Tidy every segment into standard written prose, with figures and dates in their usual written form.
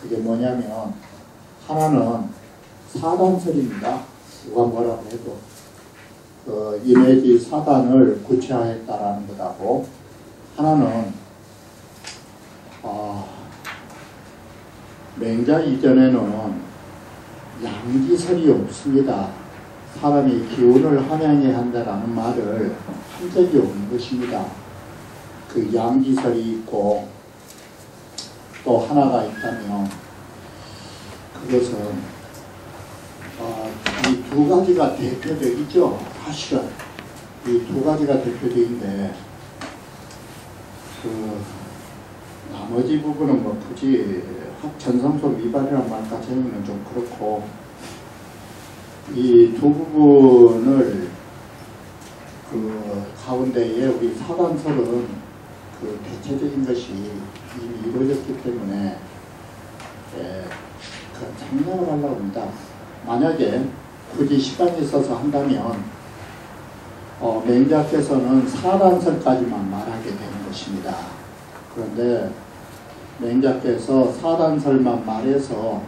그게 뭐냐면 하나는 사단설입니다. 누가 뭐라고 해도 이내지 사단을 구체화했다라는 것하고, 하나는 맹자 이전에는 양지설이 없습니다. 사람이 기운을 함양해야 한다라는 말을 한 적이 없는 것입니다. 그 양지설이 있고 또 하나가 있다면 그것은 이 두 가지가 대표적이죠. 사실은 이 두 가지가 대표적인데 나머지 부분은 뭐 굳이 전성소 위반이라는 말까지 하면 좀 그렇고, 이 두 부분을 가운데에 우리 사단설은 대체적인 것이 이미 이루어졌기 때문에 장려를 하려고 합니다. 만약에 굳이 시간이 있어서 한다면 맹자께서는 사단설까지만 말하게 되는 것입니다. 그런데 맹자께서 사단설만 말해서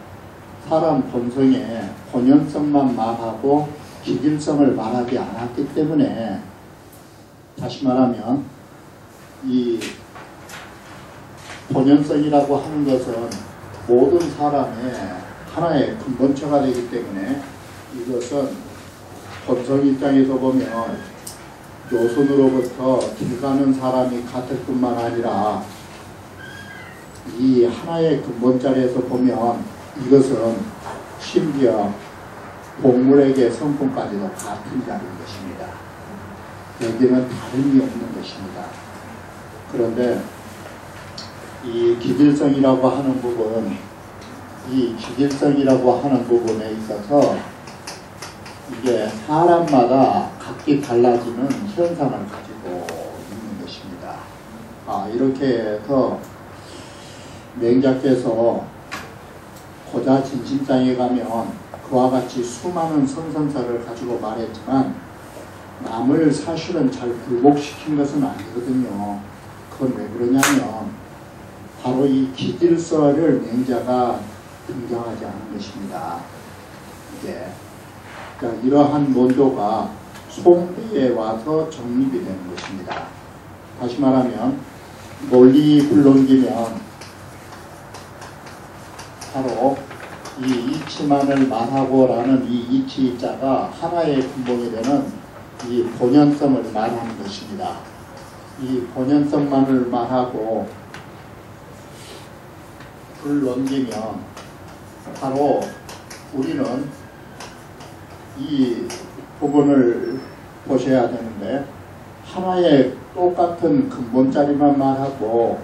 사람 본성의 본연성만 말하고 기질성을 말하지 않았기 때문에, 다시 말하면 이 본연성이라고 하는 것은 모든 사람의 하나의 근본처가 되기 때문에, 이것은 본성 입장에서 보면 요순으로부터 길 가는 사람이 같을 뿐만 아니라 이 하나의 근본 자리에서 보면 이것은 심지어 동물에게 성품까지도 같은 자리인 것입니다. 여기는 다름이 없는 것입니다. 그런데 이 기질성이라고 하는 부분, 이 기질성이라고 하는 부분에 있어서 이게 사람마다 각기 달라지는 현상을 가지고 있는 것입니다. 이렇게 해서 맹자께서 고자 진심장에 가면 그와 같이 수많은 성선설을 가지고 말했지만 남을 사실은 잘 굴복시킨 것은 아니거든요. 그건 왜 그러냐면 바로 이 기질설을 맹자가 등장하지 않은 것입니다. 그러니까 이러한 논조가 송대에 와서 정립이 되는 것입니다. 다시 말하면 논리 불론기면 바로 이 이치만을 말하고라는 이 이치자가 하나의 근본이 되는 이 본연성을 말하는 것입니다. 이 본연성만을 말하고 불론기면 바로 우리는 이 부분을 보셔야 되는데, 하나의 똑같은 근본자리만 말하고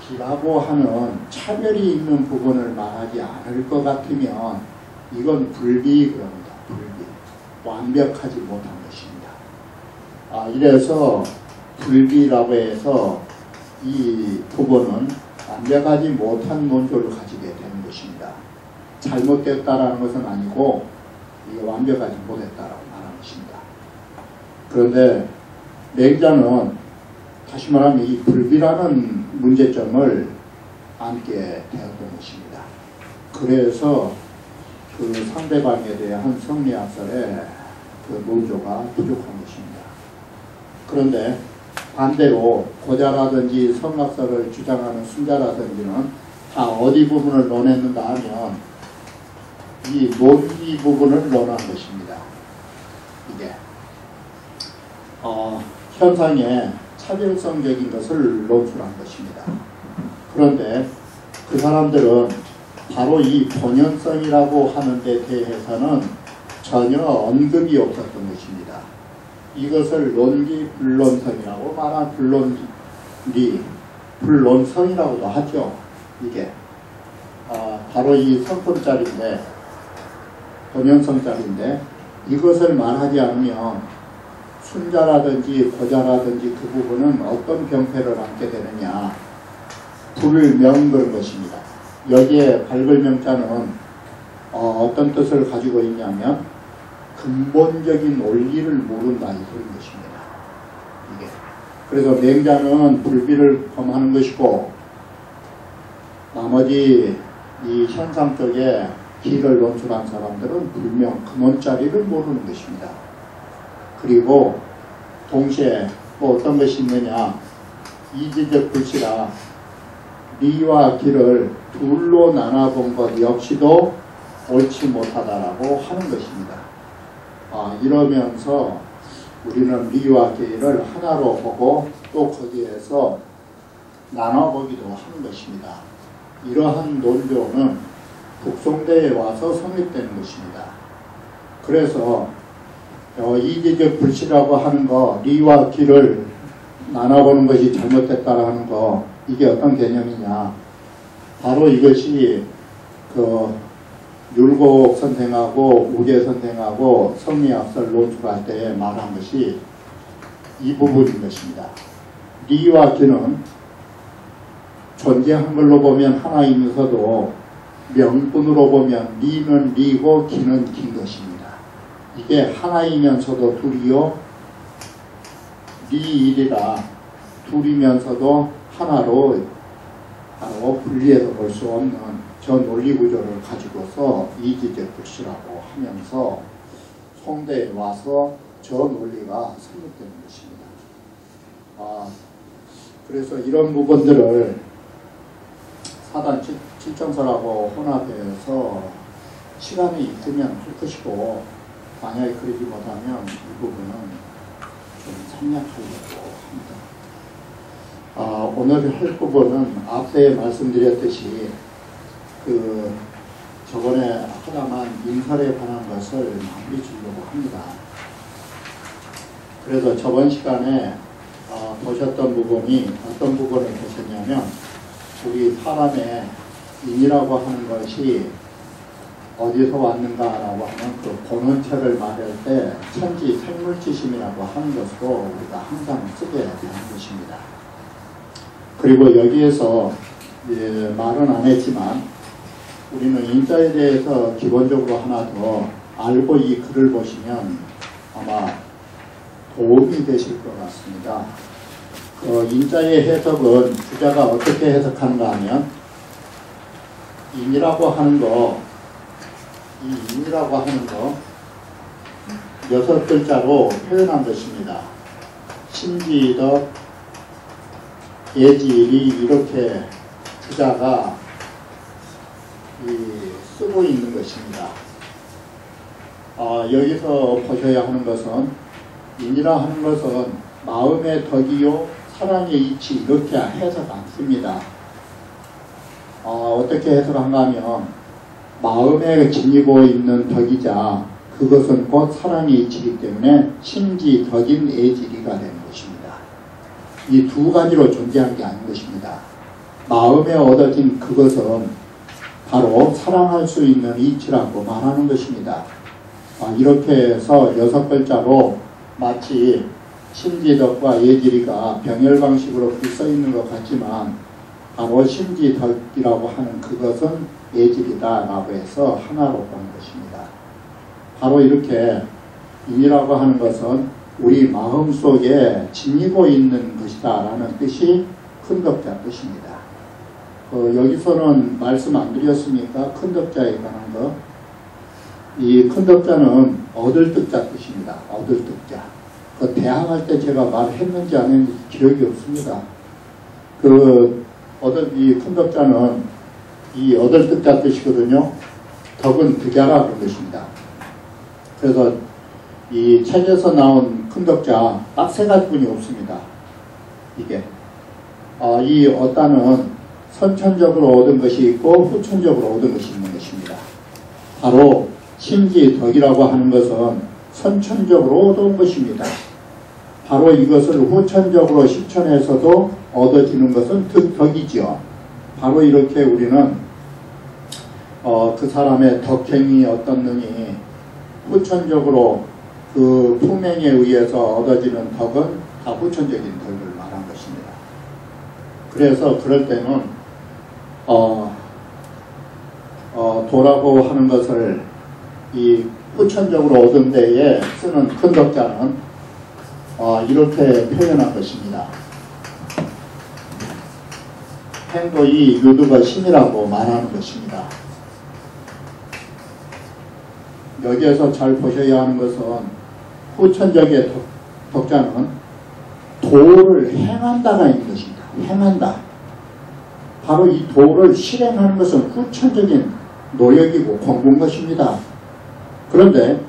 기라고 하는 차별이 있는 부분을 말하지 않을 것 같으면 이건 불비입니다. 불비. 완벽하지 못한 것입니다. 이래서 불비라고 해서 이 부분은 완벽하지 못한 논조를 가지게 되는 것입니다. 잘못됐다라는 것은 아니고 이게 완벽하지 못했다라고 말하는 것입니다. 그런데 맹자는 다시 말하면 이 불비라는 문제점을 안게 되었던 것입니다. 그래서 그 상대방에 대한 성리학설의 그 논조가 부족한 것입니다. 그런데 반대로 고자라든지 성학설을 주장하는 순자라든지는 다 어디 부분을 논했는가 하면 이 논리 부분을 논한 것입니다. 이게 현상의 차별성적인 것을 논술한 것입니다. 그런데 그 사람들은 바로 이 본연성이라고 하는 데 대해서는 전혀 언급이 없었던 것입니다. 이것을 논기 불론성이라고 말한 불론리, 불론성이라고도 하죠. 이게 바로 이 성품짜리인데, 본연성짜리인데, 이것을 말하지 않으면 순자라든지 고자라든지 그 부분은 어떤 병폐를 안게 되느냐, 불명 그런 것입니다. 여기에 발글명자는 어떤 뜻을 가지고 있냐면 근본적인 원리를 모른다 이 소리인 것입니다. 이게 그래서 맹자는 불비를 범하는 것이고 나머지 이 현상 쪽에 기를 논술한 사람들은 불명 근원자리를 모르는 것입니다. 그리고 동시에 또 어떤 것이 있느냐, 이지적 불씨라 리와 기를 둘로 나눠본 것 역시도 옳지 못하다라고 하는 것입니다. 이러면서 우리는 리와 기를 하나로 보고 또 거기에서 나눠보기도 하는 것입니다. 이러한 논조는 북송대에 와서 성립되는 것입니다. 그래서 이지적 불씨라고 하는 거, 리와 기를 나눠보는 것이 잘못됐다라는 거, 이게 어떤 개념이냐, 바로 이것이 율곡 선생하고 우계 선생하고 성리학설 논술할 때 말한 것이 이 부분인 것입니다. 리와 기는 존재한 걸로 보면 하나이면서도 명분으로 보면 리는 리고 기는 긴 것입니다. 이게 하나이면서도 둘이요, 리일이라 둘이면서도 하나로 바로 분리해서 볼 수 없는 저 논리 구조를 가지고서 이지적 불씨라고 하면서 송대에 와서 저 논리가 성립되는 것입니다. 그래서 이런 부분들을 사단 칠정설하고 혼합해서 시간이 있으면 할 것이고, 만약에 그러지 못하면 이 부분은 좀 생략하려고 합니다. 오늘 할 부분은 앞에 말씀드렸듯이 저번에 하다만 인설에 관한 것을 마무리 주려고 합니다. 그래서 저번 시간에 보셨던 부분이 어떤 부분을 보셨냐면, 우리 사람의 인이라고 하는 것이 어디서 왔는가라고 하는 그 본원체를 말할 때 천지 생물지심이라고 하는 것으로 우리가 항상 쓰게 되는 것입니다. 그리고 여기에서 말은 안 했지만 우리는 인자에 대해서 기본적으로 하나 더 알고 이 글을 보시면 아마 도움이 되실 것 같습니다. 인자의 해석은 주자가 어떻게 해석하는가 하면, 인이라고 하는 거, 이 인이라고 하는 거 6글자로 표현한 것입니다. 신지덕, 예지리, 이렇게 주자가 쓰고 있는 것입니다. 여기서 보셔야 하는 것은, 인이라 하는 것은 마음의 덕이요 사랑의 이치, 이렇게 해석 안 씁니다. 어떻게 해석한가 하면, 마음에 지니고 있는 덕이자 그것은 곧 사랑의 이치이기 때문에 신지 덕인 애지리가 되는 것입니다. 이 두 가지로 존재하는 게 아닌 것입니다. 마음에 얻어진 그것은 바로 사랑할 수 있는 이치라고 말하는 것입니다. 이렇게 해서 6글자로 마치 신지덕과 예지리가 병렬 방식으로 써 있는 것 같지만, 바로 신지덕이라고 하는 그것은 예지리다라고 해서 하나로 보는 것입니다. 바로 이렇게 인이라고 하는 것은 우리 마음속에 지니고 있는 것이다 라는 뜻이 큰 덕자 뜻입니다. 여기서는 말씀 안 드렸습니까? 큰 덕자에 관한 거. 이 큰 덕자는 얻을 덕자 뜻입니다. 얻을 덕자. 대항할 때 제가 말했는지 안 했는지 기억이 없습니다. 이 큰 덕자는 이 얻을 덕자 뜻이거든요. 덕은 득야라 그런 것입니다. 그래서 이 책에서 나온 큰 덕자 딱 3가지뿐이 없습니다. 이게 이 얻다는 선천적으로 얻은 것이 있고 후천적으로 얻은 것이 있는 것입니다. 바로 신지덕이라고 하는 것은 선천적으로 얻은 것입니다. 바로 이것을 후천적으로 실천해서도 얻어지는 것은 덕이지요. 바로 이렇게 우리는 그 사람의 덕행이 어떻느니 후천적으로 그 품행에 의해서 얻어지는 덕은 다 후천적인 덕을 말한 것입니다. 그래서 그럴 때는 도라고 하는 것을 이 후천적으로 얻은 데에 쓰는 큰 덕자는 이렇게 표현한 것입니다. 행도이 유두가 신이라고 말하는 것입니다. 여기에서 잘 보셔야 하는 것은 후천적의 덕자는 도를 행한다가 있는 것입니다. 행한다. 바로 이 도를 실행하는 것은 후천적인 노력이고 공부인 것입니다. 그런데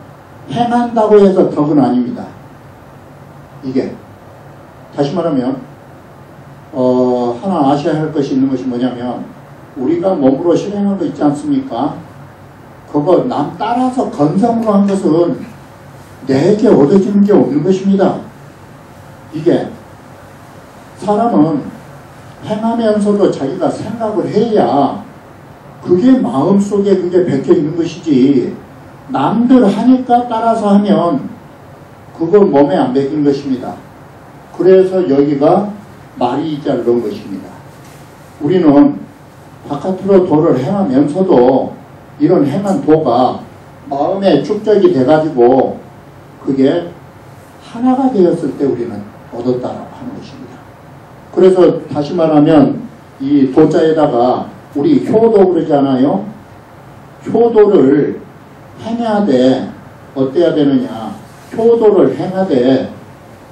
행한다고 해서 덕은 아닙니다. 이게 다시 말하면 하나 아셔야 할 것이 있는 것이 뭐냐면 우리가 몸으로 실행한 거 있지 않습니까? 그거 남 따라서 건성으로 한 것은 내게 얻어지는 게 없는 것입니다. 이게 사람은 행하면서도 자기가 생각을 해야 그게 마음속에 그게 박혀 있는 것이지 남들 하니까 따라서 하면 그건 몸에 안 박힌 것입니다. 그래서 여기가 말이 이자를 넣은 것입니다. 우리는 바깥으로 도를 행하면서도 이런 행한 도가 마음에 축적이 돼가지고 그게 하나가 되었을 때 우리는 얻었다라고 하는 것입니다. 그래서 다시 말하면 이 도자에다가 우리 효도 그러잖아요. 효도를 행해야 돼. 어때야 되느냐. 효도를 행하되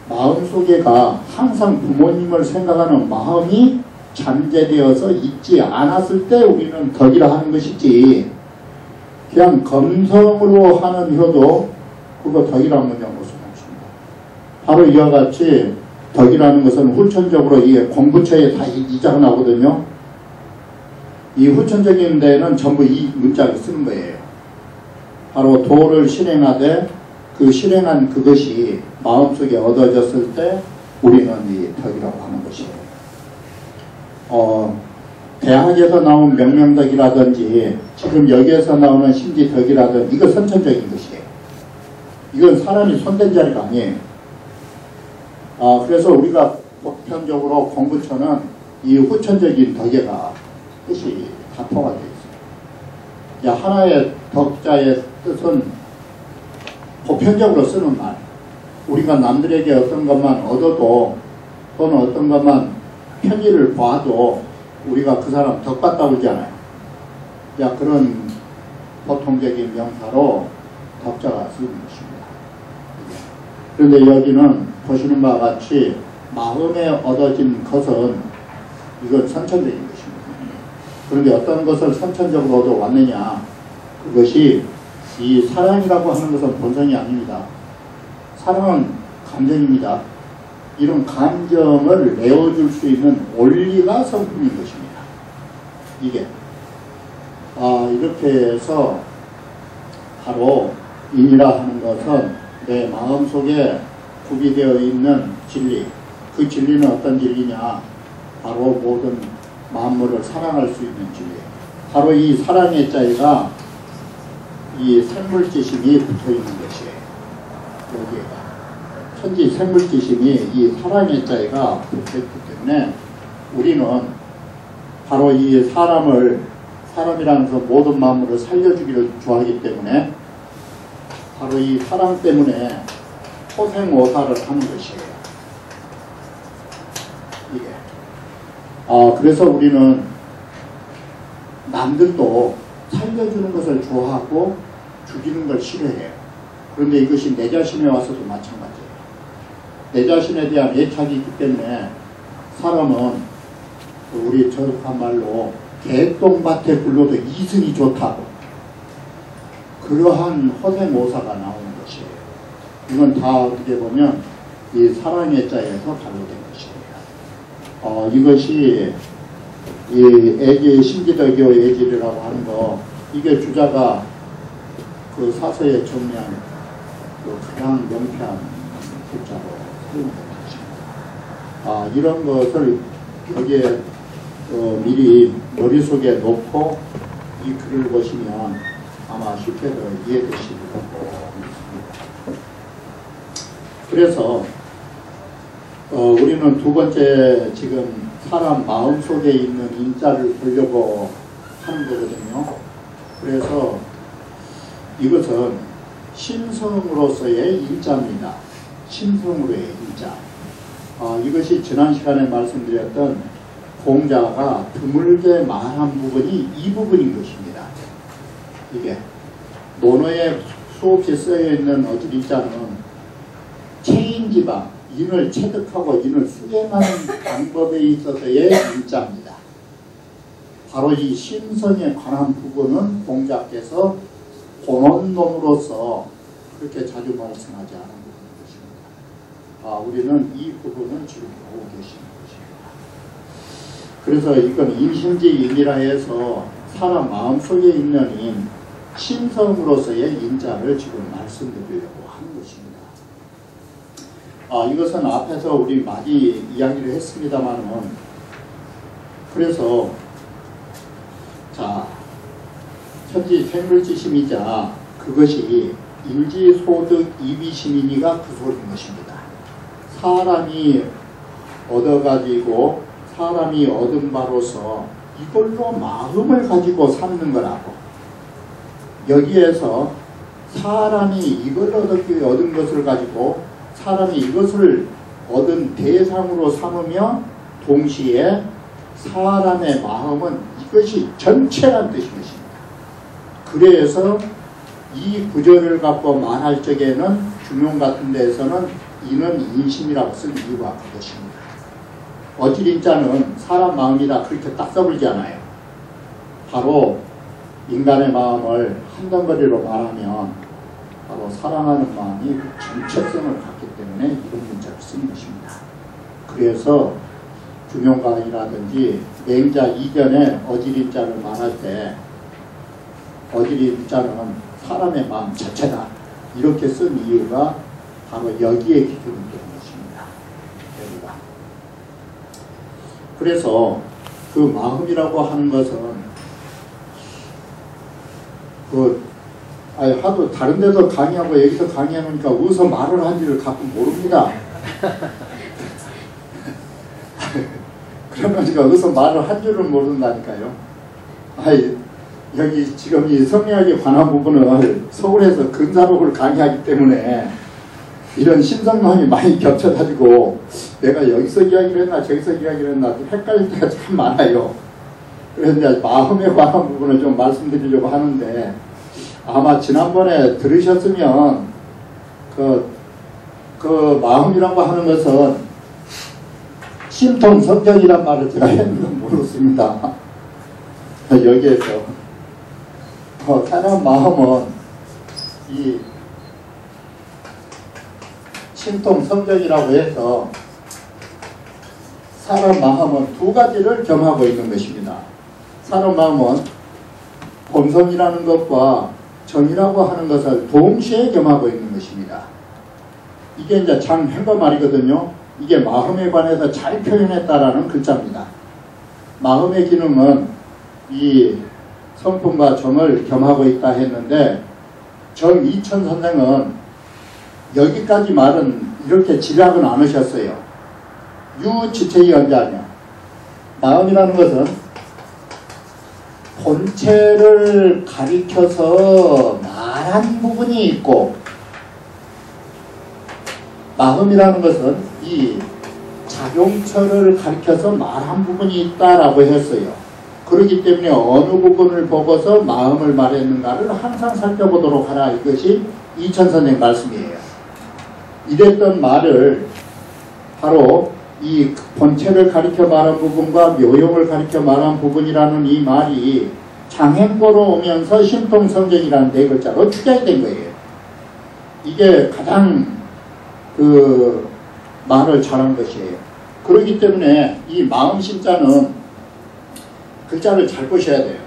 마음속에가 항상 부모님을 생각하는 마음이 잠재되어서 있지 않았을 때 우리는 덕이라 하는 것이지 그냥 검성으로 하는 효도 그거 덕이라는 것은 없습니다. 바로 이와 같이 덕이라는 것은 후천적으로 이게 공부처에 다 이자가 나거든요. 이 후천적인 데는 전부 이 문자를 쓰는 거예요. 바로 도를 실행하되 그 실행한 그것이 마음속에 얻어졌을 때 우리는 이 덕이라고 하는 것이에요. 대학에서 나온 명명덕이라든지 지금 여기에서 나오는 심지덕이라든지 이거 선천적인 것이에요. 이건 사람이 손댄 자리가 아니에요. 그래서 우리가 보편적으로 공부처는 이 후천적인 덕에가 뜻이 다 포함되어 있어요. 하나의 덕자의 뜻은 보편적으로 쓰는 말. 우리가 남들에게 어떤 것만 얻어도 또는 어떤 것만 편의를 봐도 우리가 그 사람 덕 받다고 그러잖아요. 그런 보통적인 명사로 덕자가 쓰는 것입니다. 그런데 여기는 보시는 바와 같이 마음에 얻어진 것은 이건 선천적인 것입니다. 그런데 어떤 것을 선천적으로 얻어왔느냐 그것이 이 사랑이라고 하는 것은 본성이 아닙니다. 사랑은 감정입니다. 이런 감정을 내어줄 수 있는 원리가 성품인 것입니다. 이게 이렇게 해서 바로 인이라 하는 것은 내 마음속에 구비되어 있는 진리, 그 진리는 어떤 진리냐 바로 모든 만물을 사랑할 수 있는 진리. 바로 이 사랑의 자리가 이 생물지심이 붙어있는 것이에요. 여기에가 천지 생물지심이 이 사랑의 자리가 붙어있기 때문에 우리는 바로 이 사람이라는 그 모든 만물을 살려주기를 좋아하기 때문에 바로 이 사랑 때문에 호생오사를 하는 것이에요. 이게 그래서 우리는 남들도 살려주는 것을 좋아하고 죽이는 걸 싫어해요. 그런데 이것이 내 자신에 와서도 마찬가지예요. 내 자신에 대한 애착이 있기 때문에 사람은 우리 저속한 말로 개똥밭에 굴러도 이승이 좋다고 그러한 허생오사가 나오는 것이에요. 이건 다 어떻게 보면 이 사랑의 자에서 발로된 것이에요. 이것이 이 애지 신기덕이요 애질이라고 하는 거 이게 주자가 그 사서에 정리한 그 가장 명쾌한 글자로 사용된 것입니다. 이런 것을 여기에 미리 머릿속에 놓고 이 글을 보시면 아마 쉽게도 이해되시리라고 믿습니다. 그래서 우리는 두 번째 지금 사람 마음속에 있는 인자를 보려고 하는 거거든요. 그래서 이것은 심성으로서의 인자입니다. 심성으로의 인자. 이것이 지난 시간에 말씀드렸던 공자가 드물게 말한 부분이 이 부분인 것입니다. 이게 논어에 수없이 쓰여있는 어지리자는 체인지방, 인을 체득하고 인을 수행하는 방법에 있어서의 인자입니다. 바로 이 심성에 관한 부분은 공자께서 본원론으로서 그렇게 자주 말씀하지 않은 부분인 것입니다. 우리는 이 부분을 지금 보고 계시는 것입니다. 그래서 이건 인심지인이라 해서 사람 마음속에 있는 인, 심성으로서의 인자를 지금 말씀드리려고 하는 것입니다. 이것은 앞에서 우리 많이 이야기를 했습니다만은, 그래서 자, 천지 생물지심이자 그것이 인지소득 이비심이니가 그 소리인 것입니다. 사람이 얻어가지고 사람이 얻은 바로서 이걸로 마음을 가지고 삼는 거라고. 여기에서 사람이 이걸 얻은 것을 가지고 사람이 이것을 얻은 대상으로 삼으며 동시에 사람의 마음은 이것이 전체란 뜻인 것입니다. 그래서 이 구절을 갖고 말할 적에는 중용 같은 데에서는 이는 인심이라고 쓴 이유가 그것입니다. 어지린자는 사람 마음이라 그렇게 딱 써버리지 않아요. 바로 인간의 마음을 한 덩어리로 말하면 바로 사랑하는 마음이 전체성을 갖기 때문에 이런 문자를 쓰는 것입니다. 그래서 중용가이라든지 맹자 이전에 어지린자를 말할 때 어지린자는 사람의 마음 자체다 이렇게 쓴 이유가 바로 여기에 기준이 되는 것입니다. 여기가. 그래서 그 마음이라고 하는 것은 하도 다른 데서 강의하고 여기서 강의하니까 어디서 말을 한지를 가끔 모릅니다. 그러면 제가 어디서 말을 한 줄을 모른다니까요. 여기 지금 이 성리학에 관한 부분을 서울에서 근사록을 강의하기 때문에 이런 신성감이 많이 겹쳐가지고 내가 여기서 이야기를 했나 저기서 이야기를 했나 헷갈릴 때가 참 많아요. 그래서 이제 마음에 관한 부분을 좀 말씀드리려고 하는데 아마 지난번에 들으셨으면 그 마음이라고 하는 것은 심통성정이란 말을 제가 했는지 모르겠습니다. 여기에서 사람 마음은 이 심통성정이라고 해서 사람 마음은 두 가지를 겸하고 있는 것입니다. 사람 마음은 본성이라는 것과 정이라고 하는 것을 동시에 겸하고 있는 것입니다. 이게 이제 장현거 말이거든요. 이게 마음에 관해서 잘 표현했다라는 글자입니다. 마음의 기능은 이 성품과 정을 겸하고 있다 했는데 정이천 선생은 여기까지 말은 이렇게 집약은 않으셨어요. 유지체이 언자냐. 마음이라는 것은 본체를 가리켜서 말한 부분이 있고 마음이라는 것은 이 작용처를 가리켜서 말한 부분이 있다라고 했어요. 그렇기 때문에 어느 부분을 보고서 마음을 말했는가를 항상 살펴보도록 하라. 이것이 이천선생 말씀이에요. 이랬던 말을 바로 이 본체를 가리켜 말한 부분과 묘용을 가리켜 말한 부분이라는 이 말이 장행보로 오면서 심통성정이라는 네 글자로 축약이 된 거예요. 이게 가장 그 말을 잘한 것이에요. 그렇기 때문에 이 마음심자는 글자를 잘 보셔야 돼요.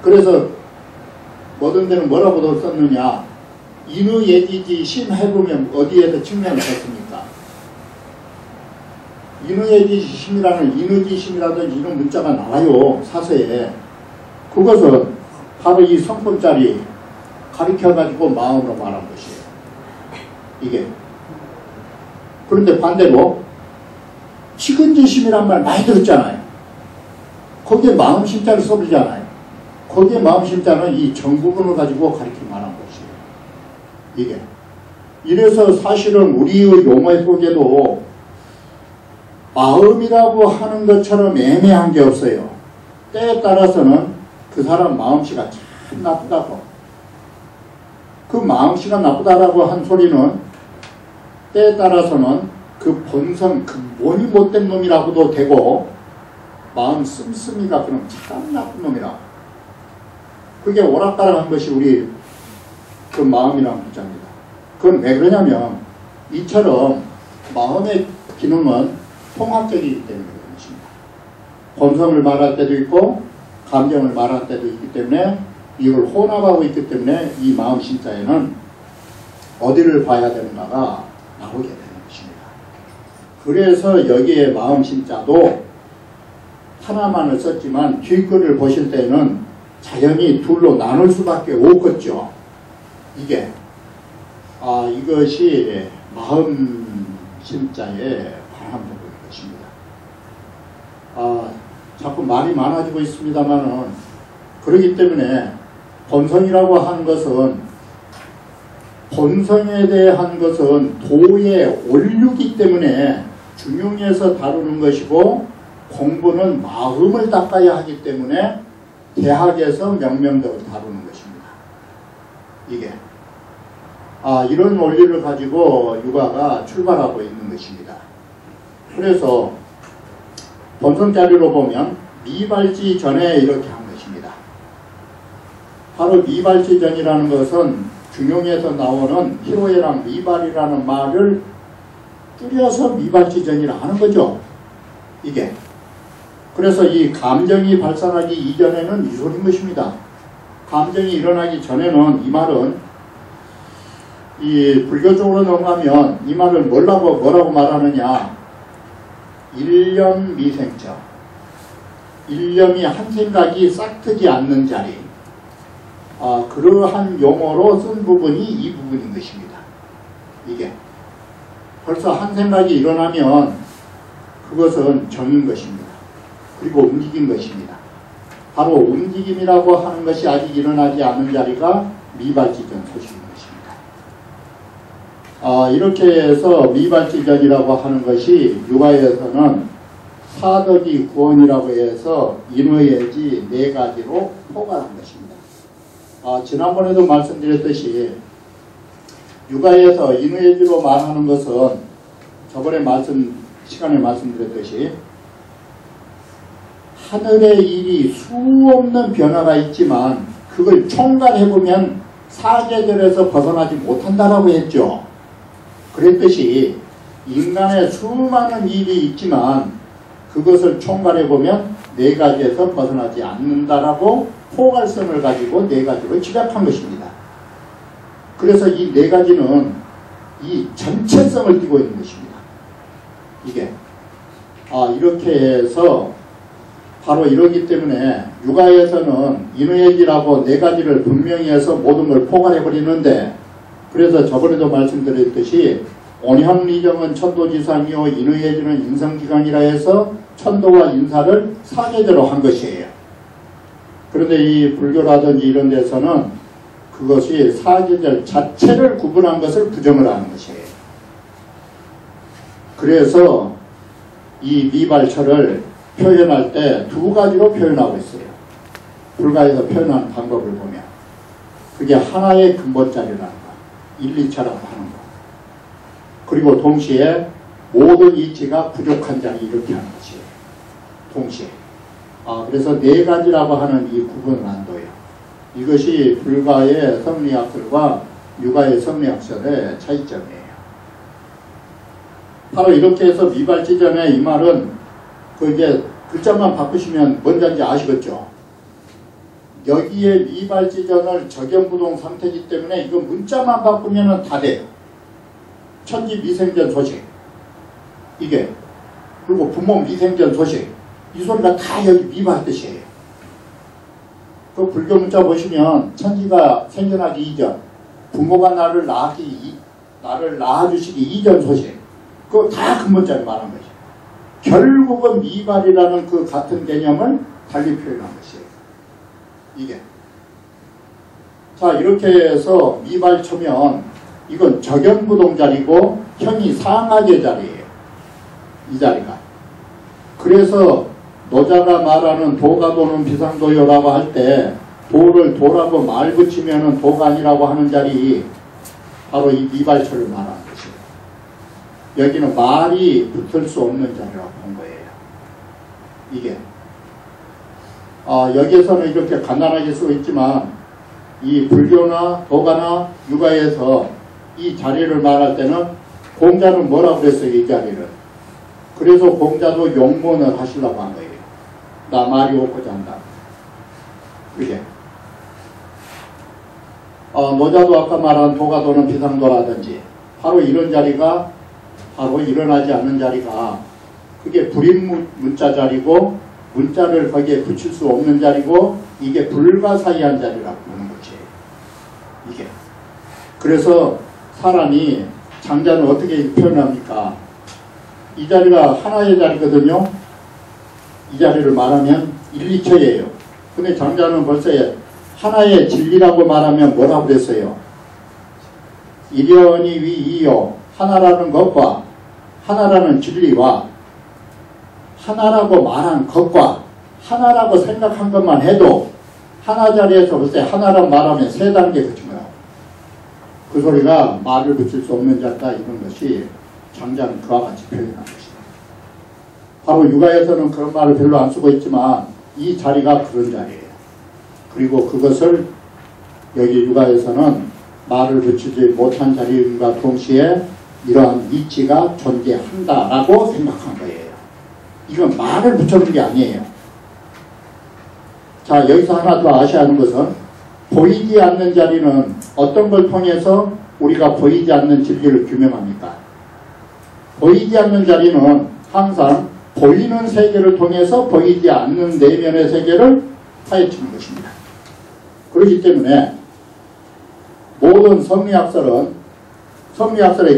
그래서 모든 데는 뭐라고 썼느냐. 인의예지지 심해보면 어디에서 측면을 썼습니까? 인의예지심이라는 인의지심이라든지 이런 문자가 나와요. 사서에. 그것은 바로 이 성품자리 가리켜가지고 마음으로 말한 것이에요. 이게. 그런데 반대로 식은지심이란 말 많이 들었잖아요. 거기에 마음심자를 써버리잖아요. 거기에 마음심자는 이 정부분을 가지고 가리켜 말한 것이에요. 이게. 이래서 사실은 우리의 용어 속에도 마음이라고 하는 것처럼 애매한 게 없어요. 때에 따라서는 그 사람 마음씨가 참 나쁘다고. 그 마음씨가 나쁘다라고 한 소리는 때에 따라서는 그 본성, 그 뭐니 못된 놈이라고도 되고, 마음 씀씀이가 그럼 참 나쁜 놈이라고. 그게 오락가락한 것이 우리 그 마음이라는 문자입니다. 그건 왜 그러냐면 이처럼 마음의 기능은 통합적이기 때문에 그런 것입니다. 본성을 말할 때도 있고 감정을 말할 때도 있기 때문에 이걸 혼합하고 있기 때문에 이 마음 신자에는 어디를 봐야 되는가가 나오게 되는 것입니다. 그래서 여기에 마음 신자도 하나만을 썼지만 뒷글을 보실 때는 자연히 둘로 나눌 수밖에 없겠죠. 이것이 마음 신자의 관한 부분인 것입니다. 자꾸 말이 많아지고 있습니다만은 그렇기 때문에 본성이라고 하는 것은 본성에 대한 것은 도의 원류이기 때문에 중용해서 다루는 것이고 공부는 마음을 닦아야 하기 때문에 대학에서 명명적으로 다루는 것입니다. 이런 원리를 가지고 육아가 출발하고 있는 것입니다. 그래서 본성 자료로 보면 미발지 전에 이렇게 한 것입니다. 바로 미발지 전이라는 것은 중용에서 나오는 희로애랑 미발이라는 말을 줄여서 미발지 전이라 하는 거죠. 그래서 이 감정이 발산하기 이전에는 이 소리인 것입니다. 감정이 일어나기 전에는 이 말은 이 불교적으로 넘어가면 이 말을 뭐라고 말하느냐. 일념미생적. 일념이 한 생각이 싹트지 않는 자리. 그러한 용어로 쓴 부분이 이 부분인 것입니다. 벌써 한 생각이 일어나면 그것은 정인 것입니다. 그리고 움직인 것입니다. 바로 움직임이라고 하는 것이 아직 일어나지 않는 자리가 미발지전 소식인 것입니다. 이렇게 해서 미발지전이라고 하는 것이 육아에서는 사덕이 구원이라고 해서 인의예지 네 가지로 포괄한 것입니다. 지난번에도 말씀드렸듯이 육아에서 인의예지로 말하는 것은 저번에 시간에 말씀드렸듯이 하늘의 일이 수없는 변화가 있지만 그걸 총괄해보면 사계절에서 벗어나지 못한다라고 했죠. 그랬듯이 인간의 수많은 일이 있지만 그것을 총괄해보면 네 가지에서 벗어나지 않는다라고 포괄성을 가지고 네 가지로 집약한 것입니다. 그래서 이 네 가지는 이 전체성을 띠고 있는 것입니다. 이렇게 해서 바로 이러기 때문에 육아에서는 인의예지라고 네 가지를 분명히 해서 모든 걸 포괄해버리는데, 그래서 저번에도 말씀드렸듯이 온향리정은 천도지상이요 인의예지는 인성기강이라 해서 천도와 인사를 사계절로 한 것이에요. 그런데 이 불교라든지 이런 데서는 그것이 사계절 자체를 구분한 것을 부정을 하는 것이에요. 그래서 이 미발처를 표현할 때 두 가지로 표현하고 있어요. 불가에서 표현하는 방법을 보면 그게 하나의 근본자리라는 거, 1, 2차라고 하는 거, 그리고 동시에 모든 이치가 부족한 자리 이렇게 하는 것이에요. 동시에. 그래서 네 가지라고 하는 이 구분을 한도예요. 이것이 불가의 성리학설과 육아의 성리학설의 차이점이에요. 바로 이렇게 해서 미발지전에 이 말은 이제 글자만 바꾸시면 뭔지 아시겠죠? 여기에 미발지전을 적연부동 상태이기 때문에 이거 문자만 바꾸면 다 돼요. 천지미생전 소식. 그리고 부모미생전 소식. 이 소리가 다 여기 미발 뜻이에요. 그 불교 문자 보시면 천지가 생겨나기 이전, 부모가 나를 낳아주시기 이전 소식. 그거 다 근본자를 말한 거죠. 결국은 미발이라는 그 같은 개념을 달리 표현한 것이에요. 자, 이렇게 해서 미발 쳐면 이건 적연부동 자리고 형이 상하계 자리예요. 이 자리가. 그래서 노자가 말하는 도가 도는 비상도요라고 할 때 도를 도라고 말 붙이면은 도가 아니라고 하는 자리 바로 이 이발처를 말하는 것이에요. 여기는 말이 붙을 수 없는 자리라고 본 거예요. 이게 여기에서는 이렇게 간단하게 쓰고 있지만 이 불교나 도가나 유가에서 이 자리를 말할 때는 공자는 뭐라고 그랬어요? 이 자리를. 그래서 공자도 용문을 하시려고 한 거예요. 나 말이 없고자 한다. 그게 노자도 아까 말한 도가 도는 비상도라든지 바로 이런 자리가 바로 일어나지 않는 자리가 그게 불임 문자 자리고 문자를 거기에 붙일 수 없는 자리고 이게 불가사의한 자리라고 보는 거지. 이게 그래서 사람이 장자는 어떻게 표현합니까? 이 자리가 하나의 자리거든요. 이 자리를 말하면 1, 2초예요. 근데 장자는 벌써 하나의 진리라고 말하면 뭐라고 그랬어요? 일연이 위이요. 하나라는 것과 하나라는 진리와 하나라고 말한 것과 하나라고 생각한 것만 해도 하나 자리에서 벌써 하나라고 말하면 3단계 거친 거야. 그 소리가 말을 붙일 수 없는 자다 이런 것이 장자는 그와 같이 표현한 것이다. 바로 유가에서는 그런 말을 별로 안 쓰고 있지만 이 자리가 그런 자리예요. 그리고 그것을 여기 유가에서는 말을 붙이지 못한 자리과 동시에 이러한 이치가 존재한다라고 생각한 거예요. 이건 말을 붙여준 게 아니에요. 자, 여기서 하나 더 아셔야 하는 것은 보이지 않는 자리는 어떤 걸 통해서 우리가 보이지 않는 진리를 규명합니까? 보이지 않는 자리는 항상 보이는 세계를 통해서 보이지 않는 내면의 세계를 파헤치는 것입니다. 그렇기 때문에 모든 성리학설의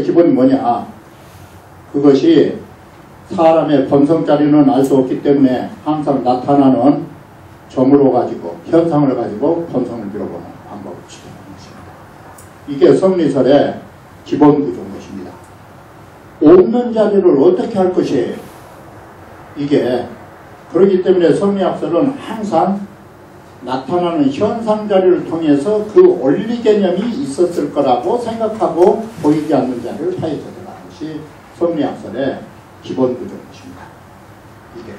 기본이 뭐냐? 그것이 사람의 본성자리는 알 수 없기 때문에 항상 나타나는 점으로 가지고 현상을 가지고 본성을 밀어보는 방법을 취하는 것입니다. 이게 성리설의 기본 구조인 것입니다. 없는 자리를 어떻게 할 것이에요? 이게 그렇기 때문에 성리학설은 항상 나타나는 현상 자리를 통해서 그 원리 개념이 있었을 거라고 생각하고 보이지 않는 자리를 파헤쳐 들어가는 것이 성리학설의 기본 구조인 것입니다. 이게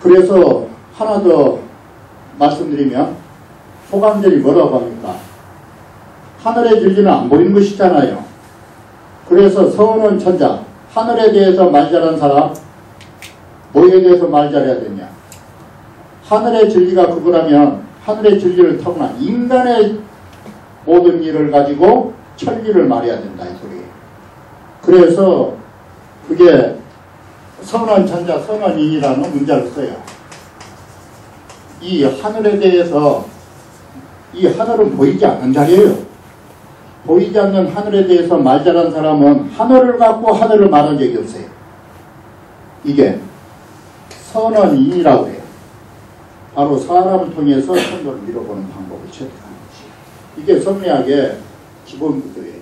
그래서 하나 더 말씀드리면 소강전이 뭐라고 합니까? 하늘의 진리는 안 보이는 것이잖아요. 그래서 서은은 천자, 하늘에 대해서 말 잘하는 사람 뭐에 대해서 말 잘해야 되냐? 하늘의 진리가 그거라면 하늘의 진리를 타고난 인간의 모든 일을 가지고 천리를 말해야 된다 이 소리예요. 그래서 그게 선한 천자 선한인이라는 문자를 써요. 이 하늘에 대해서 이 하늘은 보이지 않는 자리예요. 보이지 않는 하늘에 대해서 말 잘한 사람은 하늘을 갖고 하늘을 말한 적이 없어요. 이게 선한인이라고 해요. 바로 사람을 통해서 천도를 밀어보는 방법을 채택하는 것이에요. 이게 성리학의 기본 구조예요.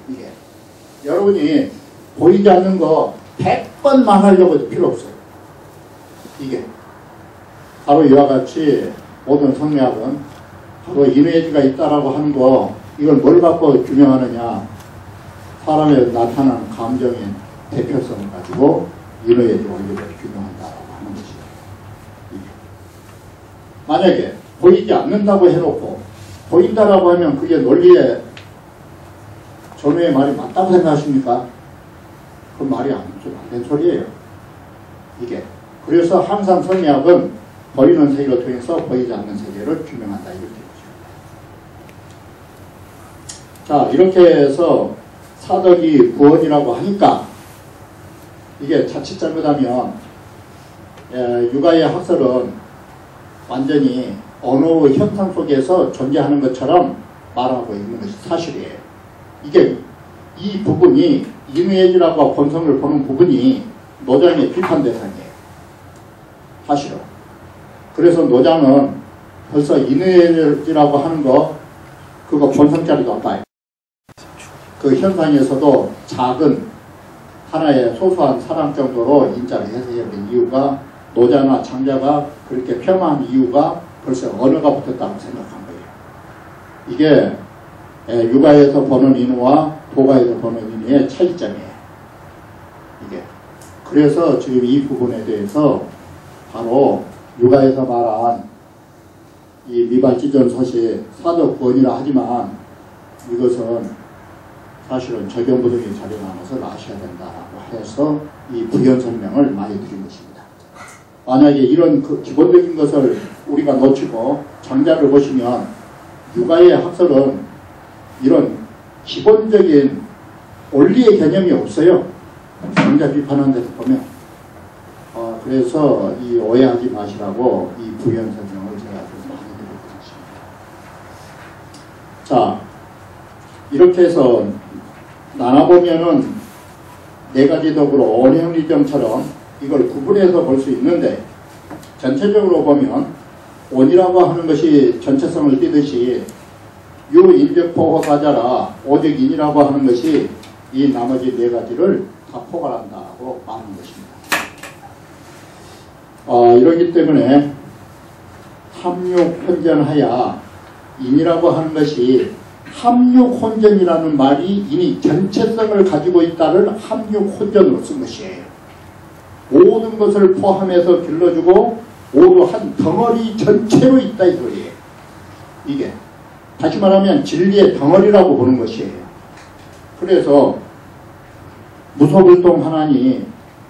이게 여러분이 보이지 않는 거 100번 말하려고 해도 필요 없어요. 이게 바로 이와 같이 모든 성리학은 바로 인외지가 있다라고 하는 거 이걸 뭘 갖고 규명하느냐? 사람에 나타나는 감정의 대표성을 가지고 인외지 원리를 규명한다라고 하는 것이에요. 만약에 보이지 않는다고 해놓고 보인다라고 하면 그게 논리의 전후의 말이 맞다고 생각하십니까? 그 말이 안 된 소리예요. 이게 그래서 항상 성리학은 보이는 세계를 통해서 보이지 않는 세계를 규명한다 이렇게 보죠. 자, 이렇게 해서 사덕이 구원이라고 하니까 이게 자칫 잘못하면 유가의 학설은 완전히 어느 현상 속에서 존재하는 것처럼 말하고 있는 것이 사실이에요. 이게 이 부분이 인외지라고 본성을 보는 부분이 노장의 비판 대상이에요. 사실은. 그래서 노장은 벌써 인외지라고 하는 거 그거 본성짜리도 없다. 그 현상에서도 작은 하나의 소소한 사람 정도로 인자를 해석해버린 이유가 노자나 장자가 그렇게 폄하한 이유가 벌써 언어가 붙었다고 생각한 거예요. 이게 육아에서 보는 인우와 도가에서 보는 인우의 차이점이에요. 이게 그래서 지금 이 부분에 대해서 바로 육아에서 말한 이 미발지전서시 사적 구원이라 하지만 이것은 사실은 적용부등의 자리에 나눠서 아셔야 된다고 해서 이 부연 설명을 많이 드린 것입니다. 만약에 이런 그 기본적인 것을 우리가 놓치고 장자를 보시면 육아의 학설은 이런 기본적인 원리의 개념이 없어요. 장자 비판하는 데서 보면. 그래서 이 오해하지 마시라고 이 부연 설명을 제가 좀 많이 드리고 있습니다. 자, 이렇게 해서 나눠보면은 네 가지 덕으로 온형리점처럼 이걸 구분해서 볼 수 있는데, 전체적으로 보면 온이라고 하는 것이 전체성을 띠듯이 유인적포호사자라 오직 인이라고 하는 것이 이 나머지 네 가지를 다 포괄한다고 말하는 것입니다. 이러기 때문에 합육혼전하야 인이라고 하는 것이 합육혼전이라는 말이 이미 전체성을 가지고 있다를 합육혼전으로 쓴 것이에요. 모든 것을 포함해서 길러주고 모두 한 덩어리 전체로 있다 이 소리예요. 이게 다시 말하면 진리의 덩어리라고 보는 것이에요. 그래서 무소불통 하나니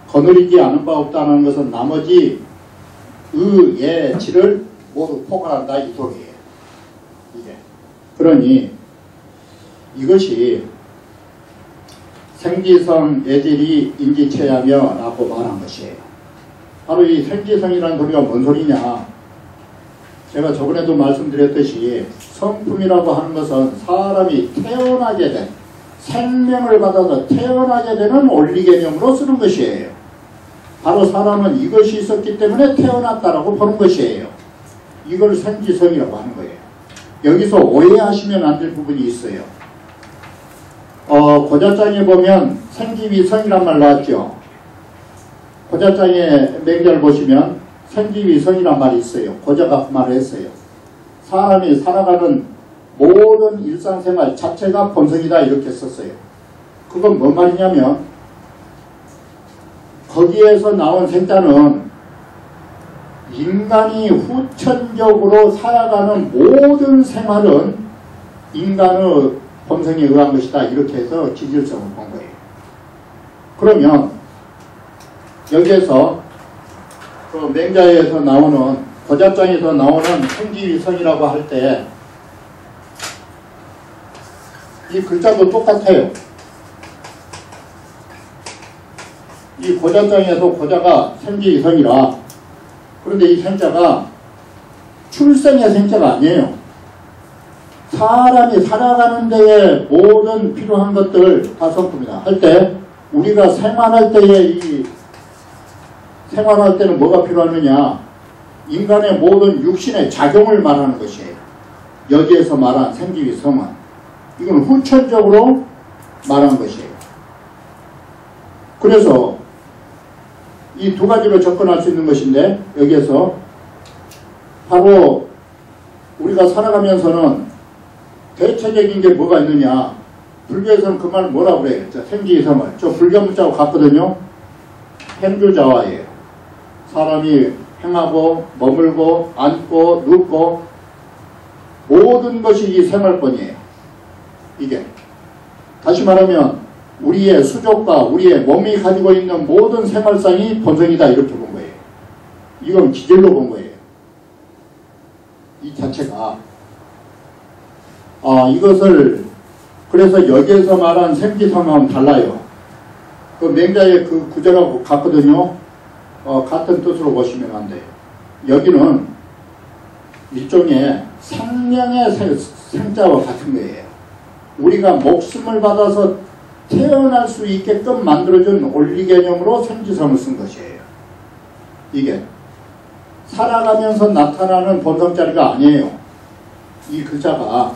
거느리지 않은 바 없다는 것은 나머지 의, 예, 질을 모두 포괄한다 이 소리예요. 이게 그러니 이것이 생지성 예질이 인지체하며 라고 말한 것이에요. 바로 이 생지성이라는 소리가 뭔 소리냐. 제가 저번에도 말씀드렸듯이 성품이라고 하는 것은 사람이 태어나게 된, 생명을 받아서 태어나게 되는 원리 개념으로 쓰는 것이에요. 바로 사람은 이것이 있었기 때문에 태어났다라고 보는 것이에요. 이걸 생지성이라고 하는 거예요. 여기서 오해하시면 안 될 부분이 있어요. 고자장에 보면 생지위성이란 말 나왔죠. 고자장의 맹자를 보시면 생지위성이란 말이 있어요. 고자가 그 말을 했어요. 사람이 살아가는 모든 일상생활 자체가 본성이다 이렇게 썼어요. 그건 뭔 말이냐면 거기에서 나온 생자는 인간이 후천적으로 살아가는 모든 생활은 인간의 본성에 의한 것이다 이렇게 해서 기질성을 본 거예요. 그러면 여기에서 그 맹자에서 나오는 고자장에서 나오는 생지위성이라고 할 때 이 글자도 똑같아요. 이 고자장에서 고자가 생지위성이라. 그런데 이 생자가 출생의 생자가 아니에요. 사람이 살아가는 데에 모든 필요한 것들 다 성품이다. 할 때 우리가 생활할 때에 생활할 때는 뭐가 필요하느냐. 인간의 모든 육신의 작용을 말하는 것이에요. 여기에서 말한 생지위성은 이건 후천적으로 말한 것이에요. 그래서 이 두 가지로 접근할 수 있는 것인데 여기에서 바로 우리가 살아가면서는 대체적인 게 뭐가 있느냐. 불교에서는 그 말 뭐라고 그래요? 생지위성을. 저 불교 문자하고 같거든요. 행주자화예요. 사람이 행하고 머물고 앉고 눕고 모든 것이 이 생활권이에요. 이게 다시 말하면 우리의 수족과 우리의 몸이 가지고 있는 모든 생활상이 본성이다 이렇게 본 거예요. 이건 기질로 본 거예요. 이 자체가 이것을 그래서 여기에서 말한 생지성하고는 달라요. 그 맹자의 그 구절하고 같거든요. 같은 뜻으로 보시면 안 돼요. 여기는 일종의 생명의 생자와 같은 거예요. 우리가 목숨을 받아서 태어날 수 있게끔 만들어준 원리 개념으로 생지성을 쓴 것이에요. 이게 살아가면서 나타나는 본성자리가 아니에요. 이 글자가.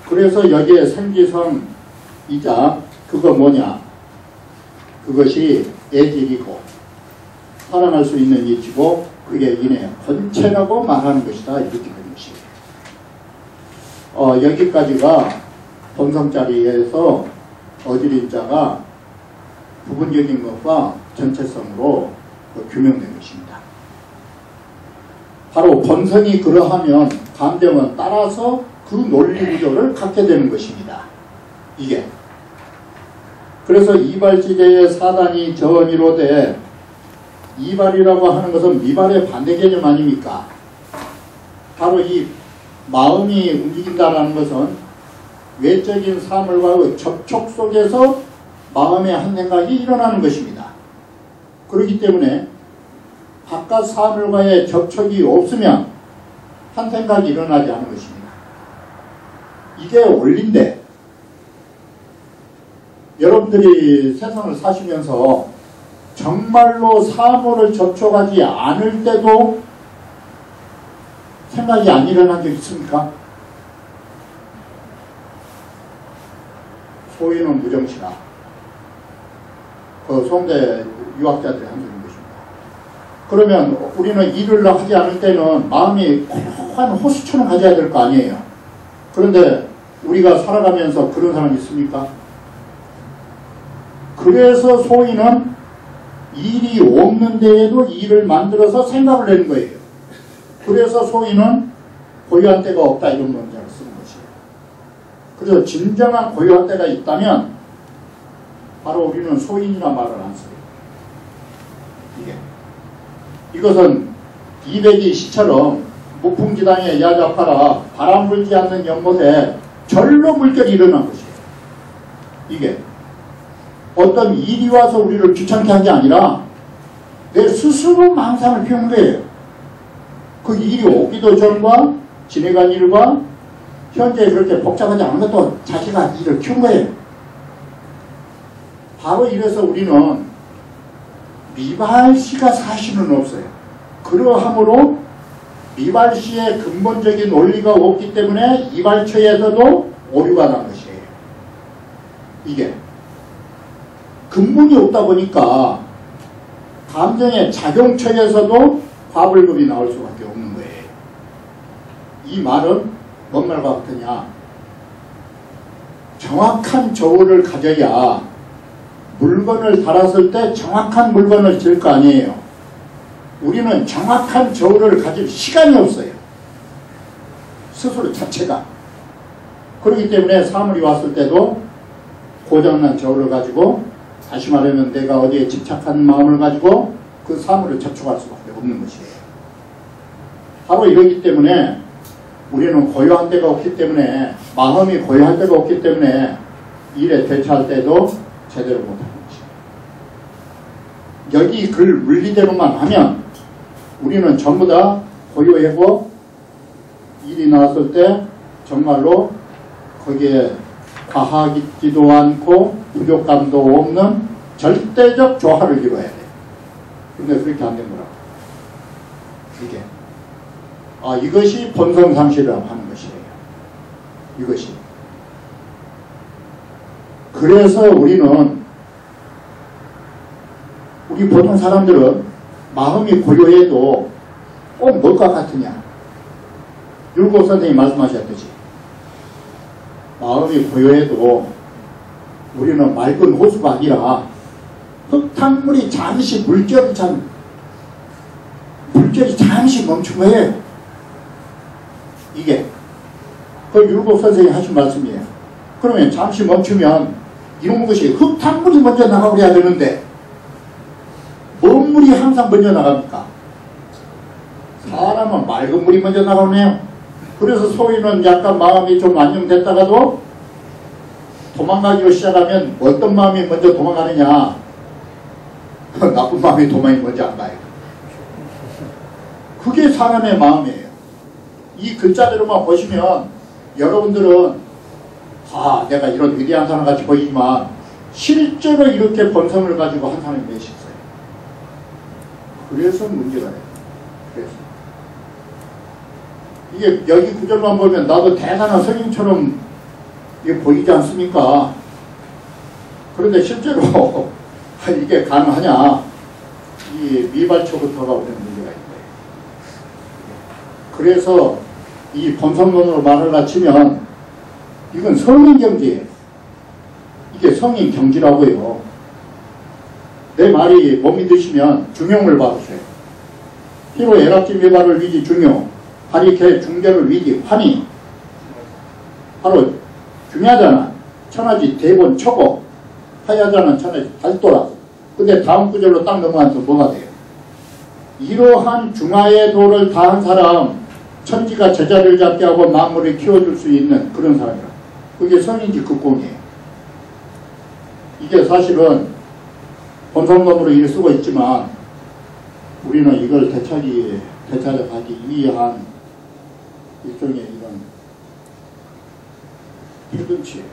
그래서 여기에 생지성이자 그거 뭐냐. 그것이 애질이고 사랑할 수 있는 이치고 그게 인의 본체라고 말하는 것이다. 이렇게 되는 것이에요. 여기까지가 본성자리에서 어지린자가 부분적인 것과 전체성으로 규명된 것입니다. 바로 본성이 그러하면 감정은 따라서 그 논리 구조를 갖게 되는 것입니다. 이게 그래서 이발지대의 사단이 전이로되 이발이라고 하는 것은 미발의 반대 개념 아닙니까? 바로 이 마음이 움직인다는 것은 외적인 사물과의 접촉 속에서 마음의 한 생각이 일어나는 것입니다. 그렇기 때문에 바깥 사물과의 접촉이 없으면 한 생각이 일어나지 않는 것입니다. 이게 원리인데 여러분들이 세상을 사시면서 정말로 사물을 접촉하지 않을 때도 생각이 안 일어난 적 있습니까? 소위는 무정시라. 그 송대 유학자들이 한 적인 것입니다. 그러면 우리는 일을 하지 않을 때는 마음이 고요한 호수처럼 가져야 될 거 아니에요. 그런데 우리가 살아가면서 그런 사람이 있습니까? 그래서 소위는 일이 없는 데에도 일을 만들어서 생각을 내는 거예요. 그래서 소위는 고요한 때가 없다 이런 문장을 쓰는 것이에요. 그래서 진정한 고요한 때가 있다면 바로 우리는 소인이라 말을 안 써요. 이것은 이백이 시처럼 무풍지당에 야자파라 바람 불지 않는 연못에 절로 물결이 일어난 것이에요. 이게 어떤 일이 와서 우리를 귀찮게 한 게 아니라 내 스스로 망상을 피운 거예요. 그 일이 오기도 전과 지내간 일과 현재 그렇게 복잡하지 않은 것도 자기가 일을 키운 거예요. 바로 이래서 우리는 미발시가 사실은 없어요. 그러하므로 미발시의 근본적인 원리가 없기 때문에 이발처에서도 오류가 난 것이에요. 이게 근본이 없다 보니까 감정의 작용처에서도 과불급이 나올 수밖에 없는 거예요. 이 말은 뭔 말과 같으냐? 정확한 저울을 가져야 물건을 달았을 때 정확한 물건을 잴 거 아니에요. 우리는 정확한 저울을 가질 시간이 없어요. 스스로 자체가. 그렇기 때문에 사물이 왔을 때도 고장난 저울을 가지고 다시 말하면 내가 어디에 집착하는 마음을 가지고 그 사물을 접촉할 수밖에 없는 것이에요. 바로 이러기 때문에 우리는 고요한 때가 없기 때문에 마음이 고요할 때가 없기 때문에 일에 대처할 때도 제대로 못하는 것이에요. 여기 글 물리대로만 하면 우리는 전부 다 고요하고 일이 나왔을 때 정말로 거기에 과하지도 않고 부족감도 없는 절대적 조화를 이루어야 돼. 근데 그렇게 안 된 거라고. 이게 이것이 본성상실이라고 하는 것이에요. 이것이. 그래서 우리 보통 사람들은 마음이 고요해도 꼭 뭘과 같으냐. 율곡 선생님이 말씀하셨듯이 마음이 고요해도 우리는 맑은 호수가 아니라 흙탕물이 잠시 물결이 잠시 멈춘 거예요. 이게 그 율곡 선생님이 하신 말씀이에요. 그러면 잠시 멈추면 이런 것이 흙탕물이 먼저 나가버려야 되는데 뭔 물이 항상 먼저 나갑니까? 사람은 맑은 물이 먼저 나가네요. 그래서 소위는 약간 마음이 좀 안정됐다가도 도망가기로 시작하면 어떤 마음이 먼저 도망가느냐? 나쁜 마음이 도망이 먼저 안 가요. 그게 사람의 마음이에요. 이 글자대로만 보시면 여러분들은 내가 이런 위대한 사람 같이 보이지만 실제로 이렇게 본성을 가지고 한 사람이 몇이 있어요. 그래서 문제가 돼요. 그래서 이게 여기 구절만 보면 나도 대단한 성인처럼 이게 보이지 않습니까? 그런데 실제로 이게 가능하냐? 이 미발초부터가 우리는 문제가 있는 거예요. 그래서 이 본성론으로 말을 치면 이건 성인경지예요. 이게 성인경지라고요. 내 말이 못 믿으시면 중용을 받으세요. 피로 애락지 미발을 위지 중용, 하리개 중결을 위지 환희. 바로 중야자는 천하지 대본 초고, 하야자는 천하지 달도라. 근데 다음 구절로 딱 넘어가서 뭐가 돼요? 이러한 중하의 도를 다한 사람, 천지가 제자리를 잡게 하고 만물을 키워줄 수 있는 그런 사람이라. 그게 성인지 극공이에요. 이게 사실은 본성론으로 이를 쓰고 있지만 우리는 이걸 되찾아가기 위한 일종의 이런 필근치예요.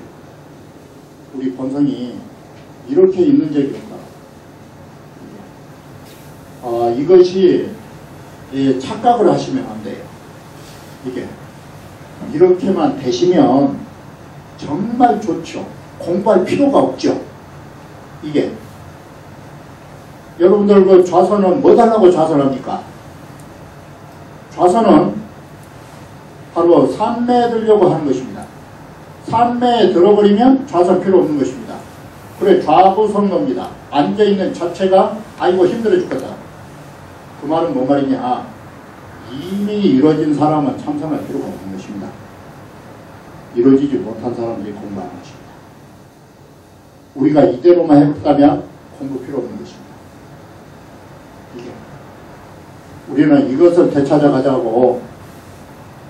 우리 본성이 이렇게 있는 적이 없다. 이것이 착각을 하시면 안 돼요. 이게 이렇게만 되시면 정말 좋죠. 공부할 필요가 없죠. 이게 여러분들 그 좌선은 뭐 달라고 좌선합니까? 좌선은 바로 산매에 들려고 하는 것입니다. 산매에 들어버리면 좌선 필요 없는 것입니다. 그래 좌부성로입니다. 앉아있는 자체가 아이고 힘들어 죽겠다. 그 말은 뭔 말이냐? 이미 이루어진 사람은 참선할 필요가 없는 것입니다. 이루어지지 못한 사람들이 공부하는 것입니다. 우리가 이대로만 해봤다면 공부 필요 없는 것입니다. 이게 우리는 이것을 되찾아가자고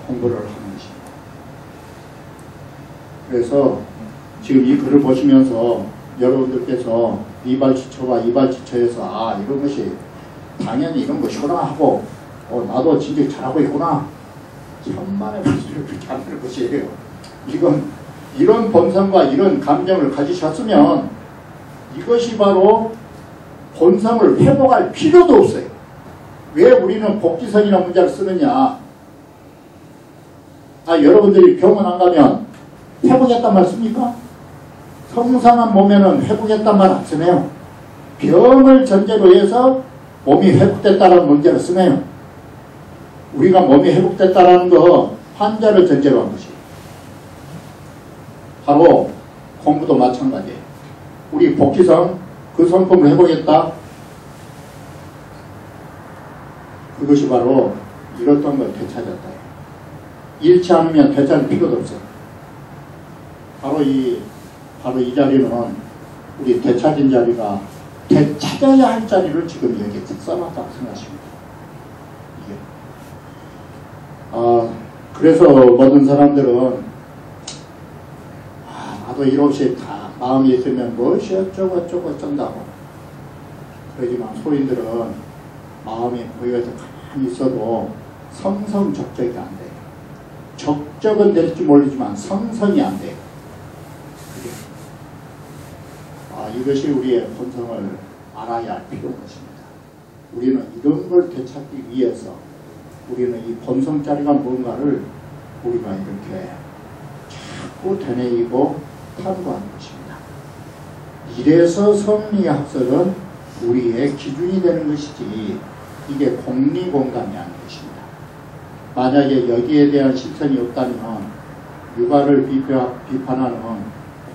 공부를 하는 것입니다. 그래서 지금 이 글을 보시면서 여러분들께서 이발지처와 이발지처에서 이런 것이 당연히 이런 것이구나 하고 나도 진짜 잘하고 있구나. 천만의 말씀을 그렇게 하는 것이에요. 이런 본성과 이런 감정을 가지셨으면 이것이 바로 본성을 회복할 필요도 없어요. 왜 우리는 복지선이라는 문자를 쓰느냐? 여러분들이 병원 안 가면 회복했단 말 씁니까? 성상한 몸에는 회복했단 말 안 쓰네요. 병을 전제로 해서 몸이 회복됐다는 문제를 쓰네요. 우리가 몸이 회복됐다는 거 환자를 전제로 한 것이에요. 바로 공부도 마찬가지예요. 우리 복지성 그 성품을 회복했다. 그것이 바로 이렇던 걸 되찾았다. 잃지 않으면 되찾을 필요도 없어요. 바로 이 자리는 우리 되찾은 자리가 되찾아야 할 자리를 지금 여기에 써놨다고 생각하십니다. 그래서 모든 사람들은 나도 이렇게 다 마음이 있으면 무엇이 어쩌고 쩐다고 그러지만 소인들은 마음이 보여서 가만히 있어도 성성적적이 안 돼요. 적적은 될지 모르지만 성성이 안 돼요. 이것이 우리의 본성을 알아야 할 필요한 것입니다. 우리는 이런 걸 되찾기 위해서 우리는 이 본성자리가 뭔가를 우리가 이렇게 자꾸 되뇌이고 탐구하는 것입니다. 이래서 성리학설은 우리의 기준이 되는 것이지 이게 공리공감이 아닌 것입니다. 만약에 여기에 대한 실천이 없다면 육아를 비판하는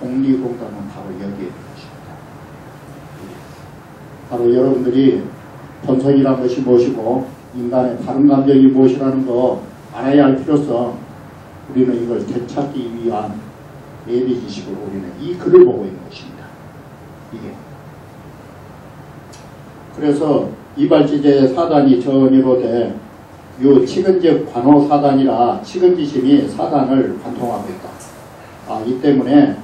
공리공감은 바로 여기에 있는 것입니다. 바로 여러분들이 본성이라는 것이 무엇이고 인간의 다른 감정이 무엇이라는 거 알아야 할 필요성, 우리는 이걸 되찾기 위한 예비지식으로 우리는 이 글을 보고 있는 것입니다. 이게. 그래서 이발지제의 사단이 전이로 돼 요 치근지 관호 사단이라 치근지심이 사단을 관통하고 있다. 이 때문에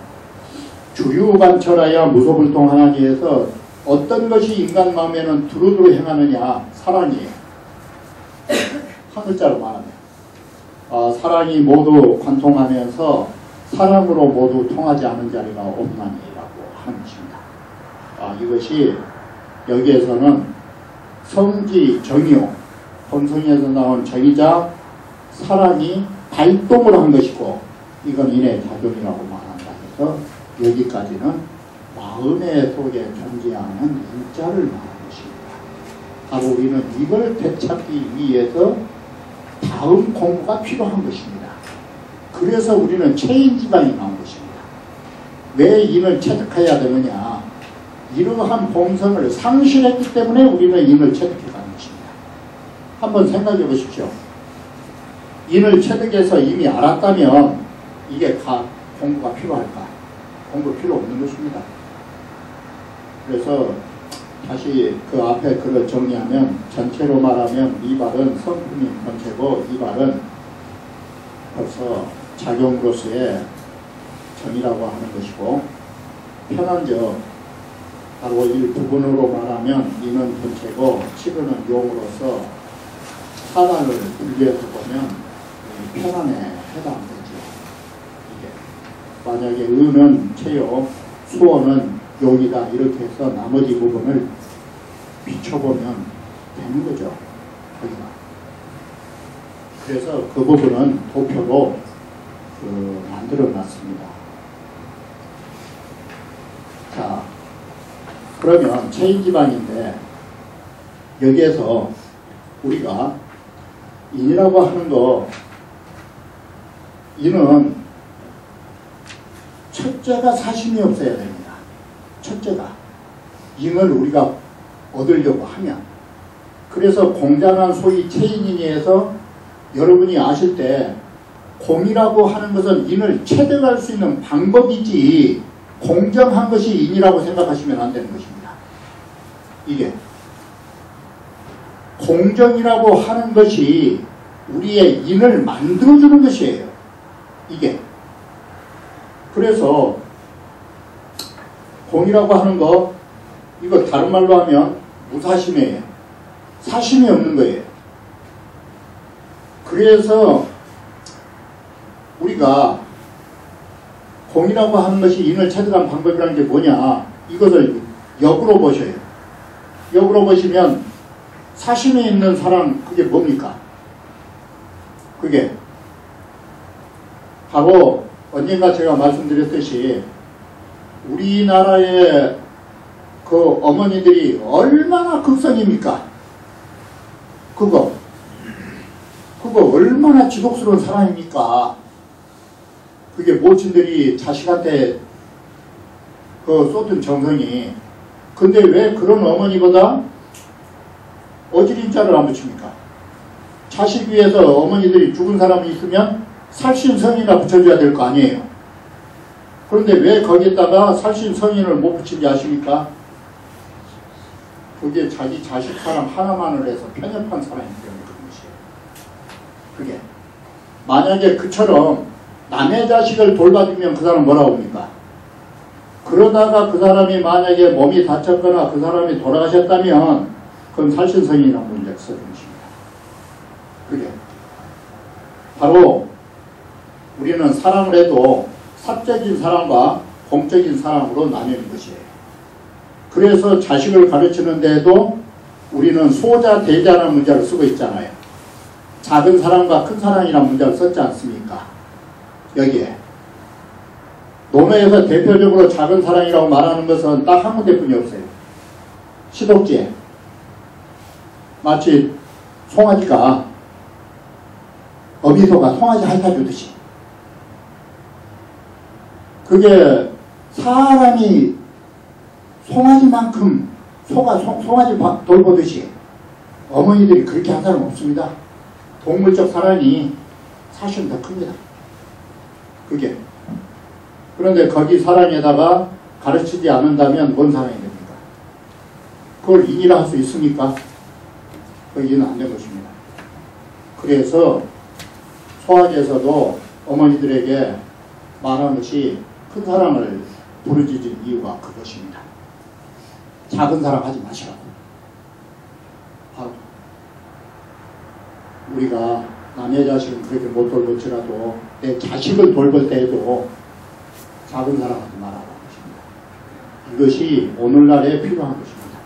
주유관철하여 무소불통하나니 해서 어떤 것이 인간 마음에는 두루두루 행하느냐? 사랑이에요. 한 글자로 말하면 사랑이 모두 관통하면서 사랑으로 모두 통하지 않은 자리가 없나니라고 하는 것입니다. 이것이 여기에서는 성지 정의요, 본성에서 나온 정의자 사랑이 발동을 한 것이고 이건 인의 작용이라고 말한다 해서 여기까지는 마음의 속에 존재하는 인자를 말하는 것입니다. 바로 우리는 이걸 되찾기 위해서 다음 공부가 필요한 것입니다. 그래서 우리는 체인지방이 나온 것입니다. 왜 인을 체득해야 되느냐? 이러한 본성을 상실했기 때문에 우리는 인을 체득해가는 것입니다. 한번 생각해 보십시오. 인을 체득해서 이미 알았다면 이게 공부가 필요할까? 공부 필요 없는 것입니다. 그래서 다시 그 앞에 글을 정리하면, 전체로 말하면 이 발은 성품인 본체고 이 발은 벌써 작용으로서의 정이라고 하는 것이고, 편한적 바로 이 부분으로 말하면 이는 본체고 치르는 용으로서 사단을 분리해서 보면 편안에 해당되죠. 이게 만약에 의는 체요, 수어는 용이다 이렇게 해서 나머지 부분을 비춰보면 되는 거죠. 거기가. 그래서 그 부분은 도표로 만들어 놨습니다. 자, 그러면 체인지방인데 여기에서 우리가 인이라고 하는 거, 인은 첫째가 사심이 없어야 됩니다. 첫째가 인을 우리가 얻으려고 하면, 그래서 공자난 소위 체인인에서 여러분이 아실 때 공이라고 하는 것은 인을 체득할 수 있는 방법이지 공정한 것이 인이라고 생각하시면 안 되는 것입니다. 이게 공정이라고 하는 것이 우리의 인을 만들어주는 것이에요. 이게 그래서 공이라고 하는 거, 이거 다른 말로 하면 무사심이에요. 사심이 없는 거예요. 그래서 우리가 공이라고 하는 것이 인을 체득한 방법이라는 게 뭐냐, 이것을 역으로 보셔요. 역으로 보시면 사심이 있는 사람, 그게 뭡니까? 그게 바로 언젠가 제가 말씀드렸듯이 우리나라의 그 어머니들이 얼마나 극성입니까? 그거 얼마나 지독스러운 사람입니까? 그게 모친들이 자식한테 그 쏟은 정성이. 근데 왜 그런 어머니보다 어지린자를 안 붙입니까? 자식 위해서 어머니들이 죽은 사람이 있으면 살신성이나 붙여줘야 될 거 아니에요. 그런데 왜 거기에다가 살신성인을 못 붙인지 아십니까? 그게 자기 자식 사람 하나만을 해서 편협한 사람이기 때문에 그런 것이에요. 그게 만약에 그처럼 남의 자식을 돌봐주면 그 사람 뭐라고 합니까? 그러다가 그 사람이 만약에 몸이 다쳤거나 그 사람이 돌아가셨다면 그건 살신성인이라고 문제가 쓰는 것입니다. 그게 바로 우리는 사랑을 해도 사적인 사랑과 공적인 사랑으로 나뉘는 것이에요. 그래서 자식을 가르치는 데에도 우리는 소자, 대자라는 문자를 쓰고 있잖아요. 작은 사랑과 큰 사랑이라는 문자를 썼지 않습니까? 여기에 논어에서 대표적으로 작은 사랑이라고 말하는 것은 딱 한 군데뿐이 없어요. 시독지에 마치 송아지가 어미소가 송아지 핥아주듯이, 그게 사람이 송아지만큼 송아지 돌보듯이 어머니들이 그렇게 한 사람은 없습니다. 동물적 사랑이 사실은 더 큽니다. 그게. 그런데 거기 사랑에다가 가르치지 않는다면 뭔 사랑이 됩니까? 그걸 인이라 할 수 있습니까? 그 인은 안 된 것입니다. 그래서 소학에서도 어머니들에게 말하는 것이 큰 사랑을 부르짖은 이유가 그것입니다. 작은 사랑 하지 마시라고. 우리가 남의 자식은 그렇게 못 돌볼지라도 내 자식을 돌볼 때에도 작은 사랑 하지 말라고 하십니다. 이것이 오늘날에 필요한 것입니다.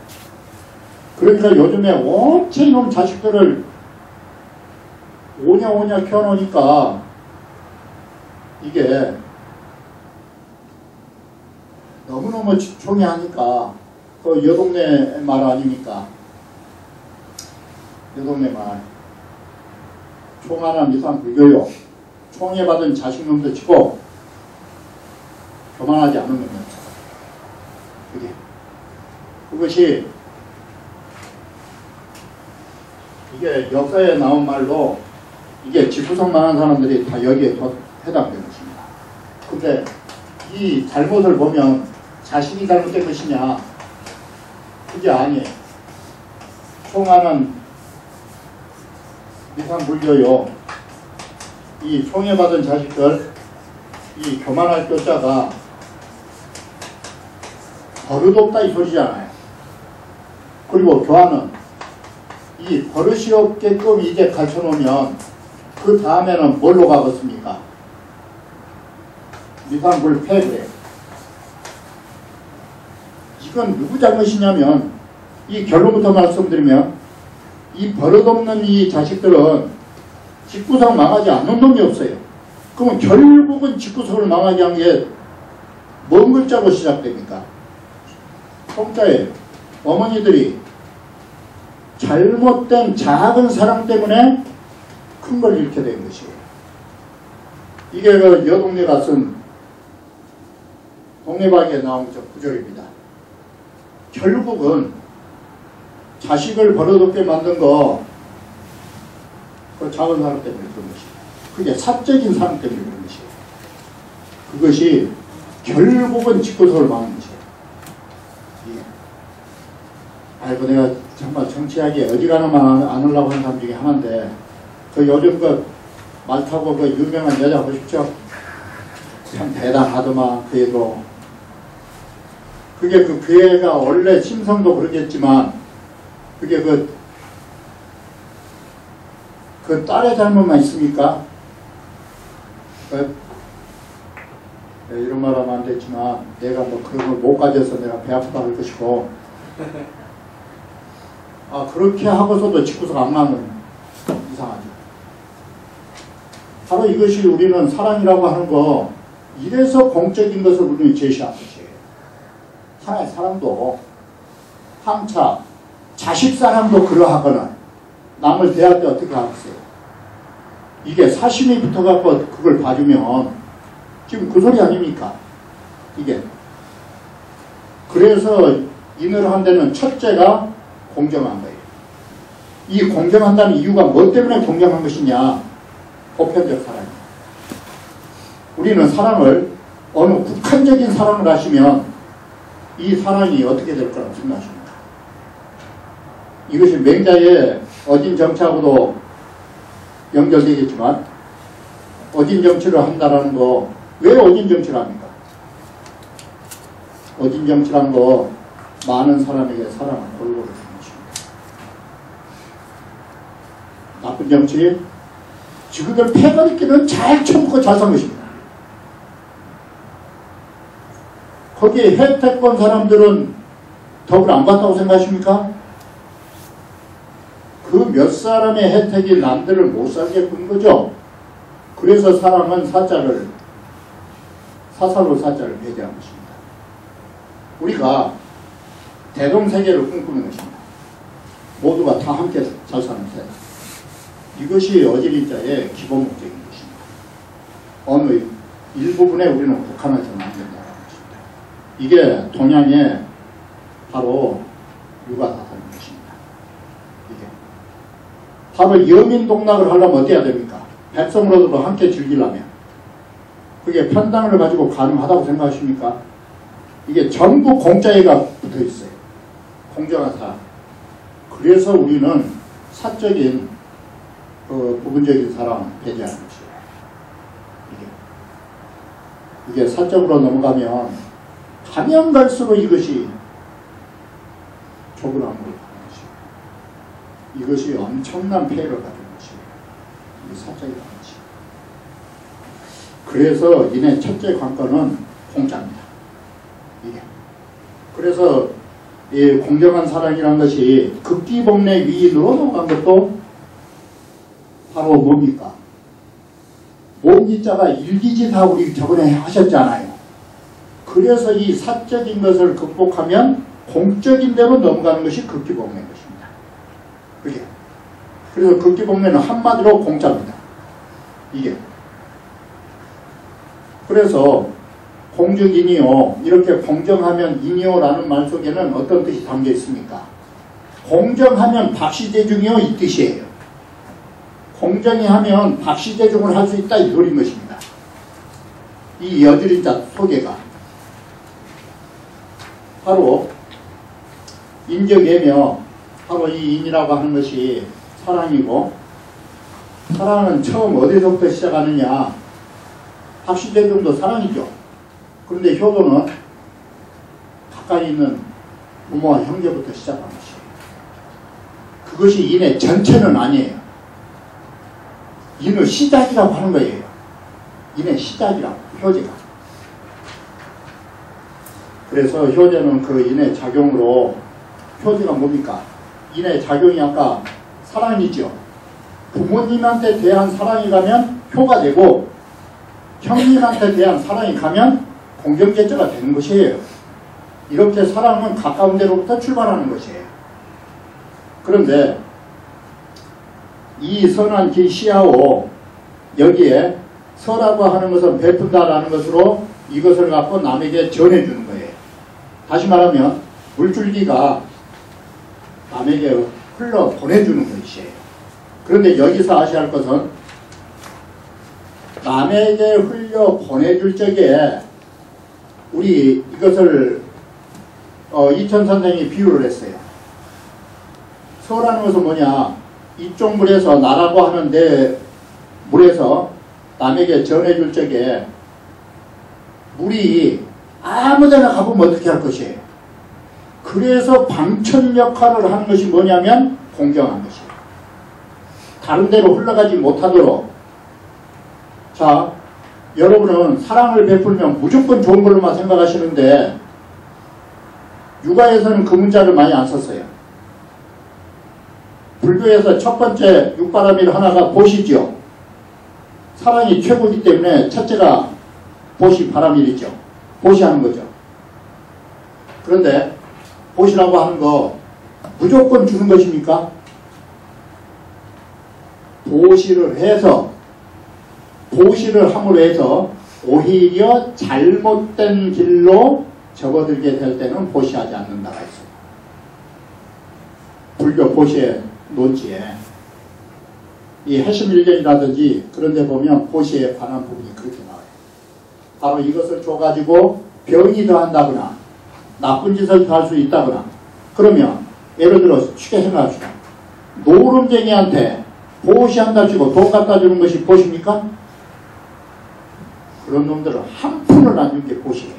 그러니까 요즘에 원체 이놈 자식들을 오냐오냐 키워놓으니까 이게 너무너무 총애하니까 그 여동네 말 아닙니까? 여동네 말. 총하나 미산 불교요. 총애받은 자식놈도 치고 교만하지 않은 놈이 없어. 그것이 이게 역사에 나온 말로 이게 집구석 망한 사람들이 다 여기에 해당되는 것입니다. 근데 이 잘못을 보면 자신이 잘못된 것이냐? 그게 아니에요. 총하는 미상불교요. 이 총애받은 자식들, 이 교만할 교자가 버릇없다 이 소리잖아요. 그리고 교화는 이 버릇이 없게끔 이제 가르쳐놓으면 그 다음에는 뭘로 가겠습니까? 미상불패. 이건 누구 잘못이냐면 이 결론부터 말씀드리면 이 버릇없는 이 자식들은 집구석 망하지 않는 놈이 없어요. 그러면 결국은 집구석을 망하게 한 게 뭔 글자로 시작됩니까? 성자예요. 어머니들이 잘못된 작은 사랑 때문에 큰 걸 잃게 된 것이에요. 이게 그 여동네가 쓴 동네방에 나온 저 구절입니다. 결국은 자식을 버릇없게 만든 거 그 작은 사람 때문에 그런 것이에요. 그게 사적인 사람 때문에 그런 것이에요. 그것이 결국은 집구석을 막는 것이에요. 예. 아이고 내가 정말 정치하게 어지간하면 안 하려고 하는 사람 중에 하나인데 그 요즘 그 말 타고 그 유명한 여자 보십시오. 참 대단하더만 그 애도. 그게 그 애가 원래 심성도 그러겠지만 그게 그 딸의 잘못만 있습니까? 이런 말 하면 안 되지만 내가 뭐 그런 걸 못 가져서 내가 배 아프다 할 것이고 그렇게 하고서도 집구석 안 맞는 이상하죠. 바로 이것이 우리는 사랑이라고 하는 거 이래서 공적인 것을 우리는 제시한 것이에요. 하나의 사랑도 항차 자식 사랑도 그러하거나 남을 대할 때 어떻게 하겠어요? 이게 사심이 붙어갖고 그걸 봐주면 지금 그 소리 아닙니까? 이게 그래서 인을 한 데는 첫째가 공정한 거예요. 이 공정한다는 이유가 뭐 때문에 공정한 것이냐? 보편적 사랑이에요. 우리는 사랑을 어느 국한적인 사랑을 하시면 이 사랑이 어떻게 될 거라고 생각하십니까? 이것이 맹자의 어진 정치하고도 연결되겠지만 어진 정치를 한다라는 거 왜 어진 정치를 합니까? 어진 정치란 거 많은 사람에게 사랑을 골고루 주는 것입니다. 나쁜 정치 지그들 패가 있기는 잘 쳐먹고 잘 산 것입니다. 거기에 혜택 본 사람들은 덕을 안 받다고 생각하십니까? 그 몇 사람의 혜택이 남들을 못 살게 군 거죠. 그래서 사랑은 사살로 사자를 배제한 것입니다. 우리가 대동세계를 꿈꾸는 것입니다. 모두가 다 함께 잘 사는 세상. 이것이 어지린자의 기본 목적인 것입니다. 어느 일부분에 우리는 국한해서는 안 된다는 것입니다. 이게 동양의 바로 육아사상인 것입니다. 이게 바로 여민동락을 하려면 어떻게 해야 됩니까? 백성으로도 함께 즐기려면 그게 편당을 가지고 가능하다고 생각하십니까? 이게 전부 공짜애가 붙어 있어요. 공정한 사람. 그래서 우리는 사적인 부분적인 사랑 배제하는 것이에요. 이게 사적으로 넘어가면 가면 갈수록 이것이 좁은 암으로 가는 것이에요. 이것이 엄청난 폐해를 가진 것이에요. 이 사적이라는 것이. 그래서 이내 첫째 관건은 공짜입니다. 이게. 그래서 이 공정한 사랑이라는 것이 극기복내 위인으로 넘어간 것도 바로 뭡니까? 모기자가 일기지사 우리 저번에 하셨잖아요. 그 그래서 이 사적인 것을 극복하면 공적인 대로 넘어가는 것이 극기복례인 것입니다. 그게. 그래서 극기복례는 한마디로 공짜입니다. 이게. 그래서 공정인이요. 이렇게 공정하면 인이요라는 말 속에는 어떤 뜻이 담겨 있습니까? 공정하면 박시대중이요. 이 뜻이에요. 공정히 하면 박시대중을 할 수 있다 이 소리인 것입니다. 이 여드린자 소개가 바로 인정예며 바로 이 인이라고 하는 것이 사랑이고, 사랑은 처음 어디서부터 시작하느냐? 박시대중도 사랑이죠. 그런데 효도는 가까이 있는 부모와 형제부터 시작한 것이에요. 그것이 인의 전체는 아니에요. 인의 시작이라고 하는 거예요. 인의 시작이라고, 효제가. 그래서 효제는 그 인의 작용으로, 효제가 뭡니까? 인의 작용이 아까 사랑이죠. 부모님한테 대한 사랑이 가면 효가 되고, 형님한테 대한 사랑이 가면 공경제자가 되는 것이에요. 이렇게 사랑은 가까운 데로부터 출발하는 것이에요. 그런데 이 선한 길 시하오, 여기에 서라고 하는 것은 베푼다라는 것으로 이것을 갖고 남에게 전해주는 거예요. 다시 말하면 물줄기가 남에게 흘러 보내주는 것이에요. 그런데 여기서 아셔야 할 것은 남에게 흘려 보내줄 적에 우리 이것을 이천 선생이 비유를 했어요. 서라는 것은 뭐냐? 이쪽 물에서 나라고 하는데 물에서 남에게 전해줄 적에 물이 아무데나 가보면 어떻게 할 것이에요? 그래서 방천 역할을 하는 것이 뭐냐면 공정한 것이에요. 다른 데로 흘러가지 못하도록. 자, 여러분은 사랑을 베풀면 무조건 좋은 걸로만 생각하시는데 육아에서는 그 문자를 많이 안 썼어요. 불교에서 첫 번째 육바라밀 하나가 보시죠. 사랑이 최고이기 때문에 첫째가 보시 바라밀이죠. 보시하는 거죠. 그런데 보시라고 하는 거 무조건 주는 것입니까? 보시를 해서, 보시를 함으로 해서 오히려 잘못된 길로 접어들게 될 때는 보시하지 않는다가 있어요. 불교 보시의 논지에 이 해심일견이라든지 그런 데 보면 보시에 관한 부분이 그렇게 나와요. 바로 이것을 줘가지고 병이 더한다거나 나쁜 짓을 할 수 있다거나, 그러면 예를 들어 쉽게 생각합시다. 노름쟁이한테 보시한다 치고 돈 갖다 주는 것이 보시입니까? 그런 놈들은 한 푼을 안 준 게 보시예요.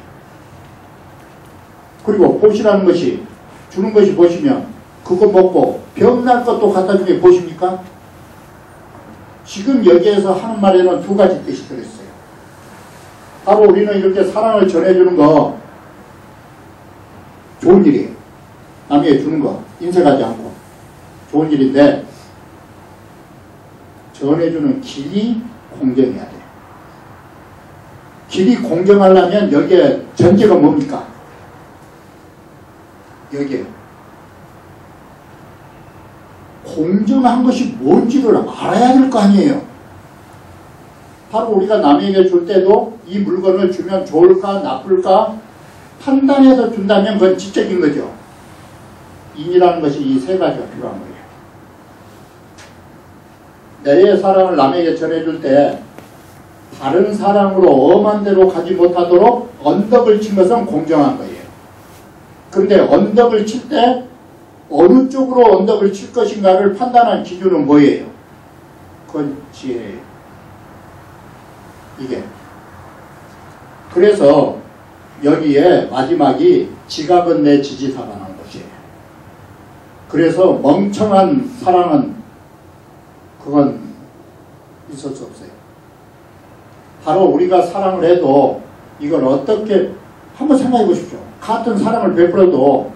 그리고 보시라는 것이, 주는 것이 보시면 그거 먹고 병날 것도 갖다 주게 보십니까? 지금 여기에서 하는 말에는 두 가지 뜻이 들어있어요. 바로 우리는 이렇게 사랑을 전해주는 거 좋은 일이에요. 남에게 주는 거 인색하지 않고 좋은 일인데, 전해주는 길이 공정해야 돼요. 길이 공정하려면 여기에 전제가 뭡니까? 여기에 공정한 것이 뭔지를 알아야 될 거 아니에요. 바로 우리가 남에게 줄 때도 이 물건을 주면 좋을까 나쁠까 판단해서 준다면 그건 지적인 거죠. 인이라는 것이 이 세 가지가 필요한 거예요. 내의 사랑을 남에게 전해줄 때 다른 사랑으로 엄한 대로 가지 못하도록 언덕을 친 것은 공정한 거예요. 그런데 언덕을 칠 때 어느 쪽으로 언덕을 칠 것인가를 판단한 기준은 뭐예요? 그건 지혜예요. 이게. 그래서 여기에 마지막이 지각은 내 지지사가 나온 것이에요. 그래서 멍청한 사랑은 그건 있을 수 없어요. 바로 우리가 사랑을 해도 이걸 어떻게 한번 생각해 보십시오. 같은 사랑을 베풀어도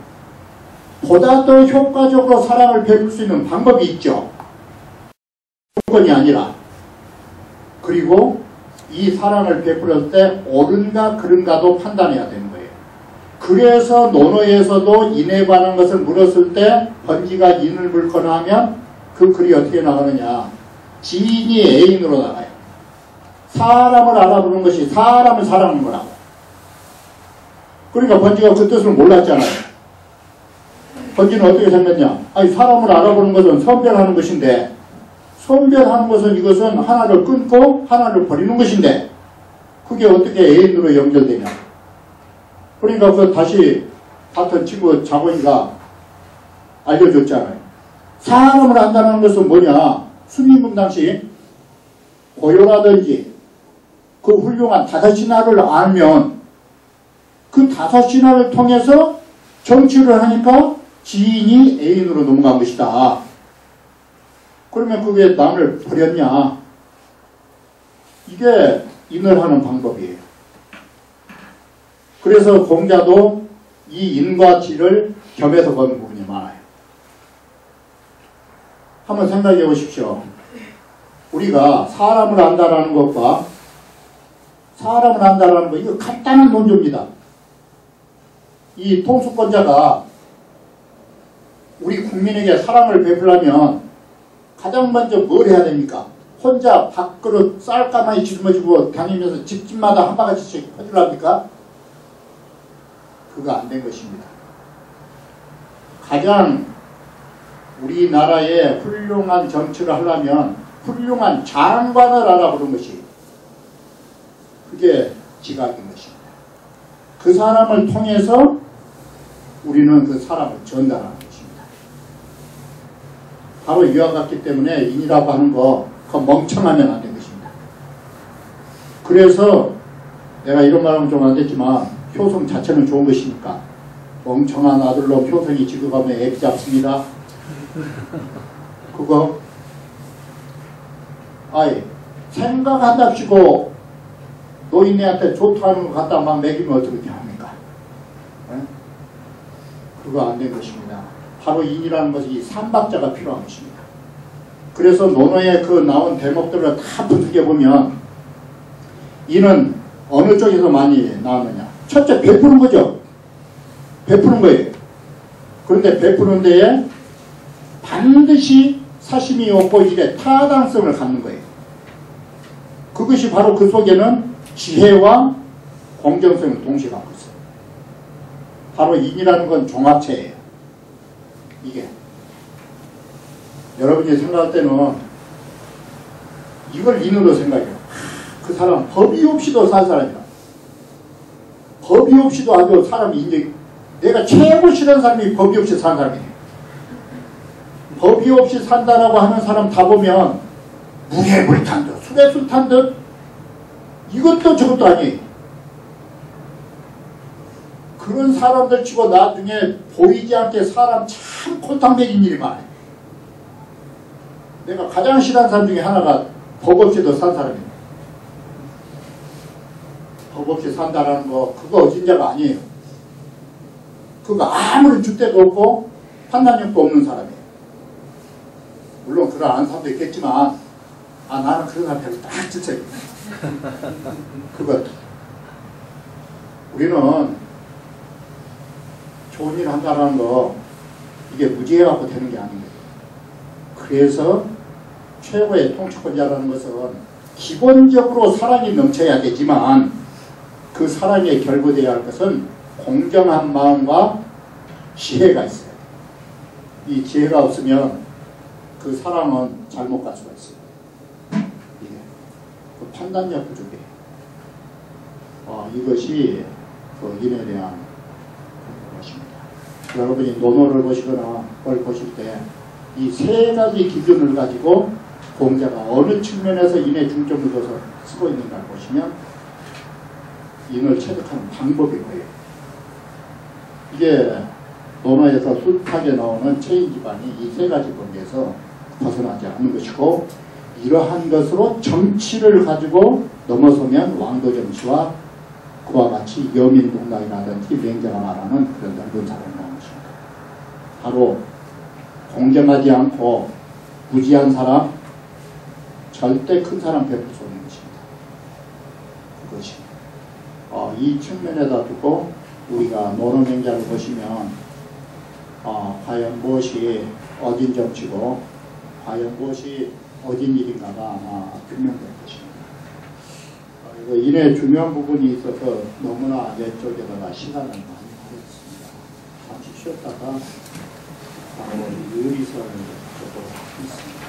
보다 더 효과적으로 사랑을 베풀 수 있는 방법이 있죠. 조건이 아니라. 그리고 이 사랑을 베풀었을 때 옳은가 그른가도 판단해야 되는 거예요. 그래서 논어에서도 인에 관한 것을 물었을 때 번지가 인을 물거나 하면 그 글이 어떻게 나가느냐. 지인이 애인으로 나가요. 사람을 알아보는 것이 사람을 사랑하는 거라고. 그러니까 번지가 그 뜻을 몰랐잖아요. 번지는 어떻게 생겼냐. 아니 사람을 알아보는 것은 선별하는 것인데 선별하는 것은 이것은 하나를 끊고 하나를 버리는 것인데 그게 어떻게 애인으로 연결되냐. 그러니까 그 다시 같은 친구 자본이가 알려줬잖아요. 사람을 안다는 것은 뭐냐. 순임금 당시 고요라든지 그 훌륭한 다섯 신화를 알면 그 다섯 신화를 통해서 정치를 하니까 지인이 애인으로 넘어간 것이다. 그러면 그게 남을 버렸냐. 이게 인을 하는 방법이에요. 그래서 공자도 이 인과 지를 겸해서 보는 부분이 많아요. 한번 생각해 보십시오. 우리가 사람을 안다라는 것과 사람을 안다라는 것, 이거 간단한 논조입니다. 이 통수권자가 우리 국민에게 사랑을 베풀려면 가장 먼저 뭘 해야 됩니까? 혼자 밥그릇 쌀가마니 짊어지고 다니면서 집집마다 한 바가지씩 해주랍니까? 그거 안 된 것입니다. 가장 우리나라에 훌륭한 정치를 하려면 훌륭한 장관을 알아보는 것이 그게 지각인 것입니다. 그 사람을 통해서 우리는 그 사람을 전달하는 것입니다. 바로 이와 같기 때문에 인이라고 하는 거 그거 멍청하면 안 된 것입니다. 그래서 내가 이런 말하면 좀 안 됐지만 효성 자체는 좋은 것이니까 멍청한 아들로 효성이 지급하면 애기 잡습니다. 그거 아예 생각한답시고 노인네한테 좋다는 거 갖다 막 먹이면 어떻게 합니까? 네? 그거 안 된 것입니다. 바로 인이라는 것이 이 삼박자가 필요한 것입니다. 그래서 논어에 그 나온 대목들을 다 분석해 보면 인은 어느 쪽에서 많이 나오느냐. 첫째 베푸는 거죠. 베푸는 거예요. 그런데 베푸는 데에 반드시 사심이 없고 이게 타당성을 갖는 거예요. 그것이 바로 그 속에는 지혜와 공정성을 동시에 갖고 있어요. 바로 인이라는 건 종합체예요. 이게 여러분이 생각할 때는 이걸 인으로 생각해요. 그 사람 법이 없이도 산 사람이야. 법이 없이도 아주 사람이 인정. 내가 최고 싫은 사람이 법이 없이 산 사람이에요. 법이 없이 산다라고 하는 사람 다 보면 무게불탄 듯 수레술탄 듯 이것도 저것도 아니에요. 그런 사람들 치고 나중에 보이지 않게 사람 참 콜탕맥인 일이 많아요. 내가 가장 싫어하는 사람 중에 하나가 법 없이도 산 사람이에요. 법 없이 산다라는 거 그거 어진자가 아니에요. 그거 아무런 줏대도 없고 판단력도 없는 사람이에요. 물론 그런 사람도 있겠지만 나는 그런 사람 별로 딱 지쳐요. 그거 우리는 좋은 일 한다는 거 이게 무지해갖고 되는 게 아닙니다. 그래서 최고의 통치권자라는 것은 기본적으로 사랑이 넘쳐야 되지만 그 사랑에 결부되어야 할 것은 공정한 마음과 지혜가 있어요. 이 지혜가 없으면 그 사랑은 잘못 갈 수가 있어요. 이게 그 판단력 부족이에요. 이것이 그 인에 대한 것입니다. 여러분이 논어를 보시거나 뭘 보실 때 이 세 가지 기준을 가지고 공자가 어느 측면에서 인에 중점을 둬서 쓰고 있는가를 보시면 인을 체득하는 방법이 뭐예요? 이게 논어에서 숱하게 나오는 체인 기반이 이 세 가지 범위에서 벗어나지 않는 것이고 이러한 것으로 정치를 가지고 넘어서면 왕도 정치와 그와 같이 여민동락이라든지 맹자가 말하는 그런 넓은 사람이 나오는 것입니다. 바로 공정하지 않고 무지한 사람, 절대 큰 사람 베풀 수 없는 것입니다. 그것이 이 측면에다 두고 우리가 모노맹자를 보시면 과연 무엇이 어딘 점치고 과연 무엇이 어딘 일인가가 아마 규명될 것입니다. 그리고 이내 중요한 부분이 있어서 너무나 내 쪽에다가 시간을 많이 보냈습니다. 잠시 쉬었다가 바로 유리선을 보도록 하겠습니다.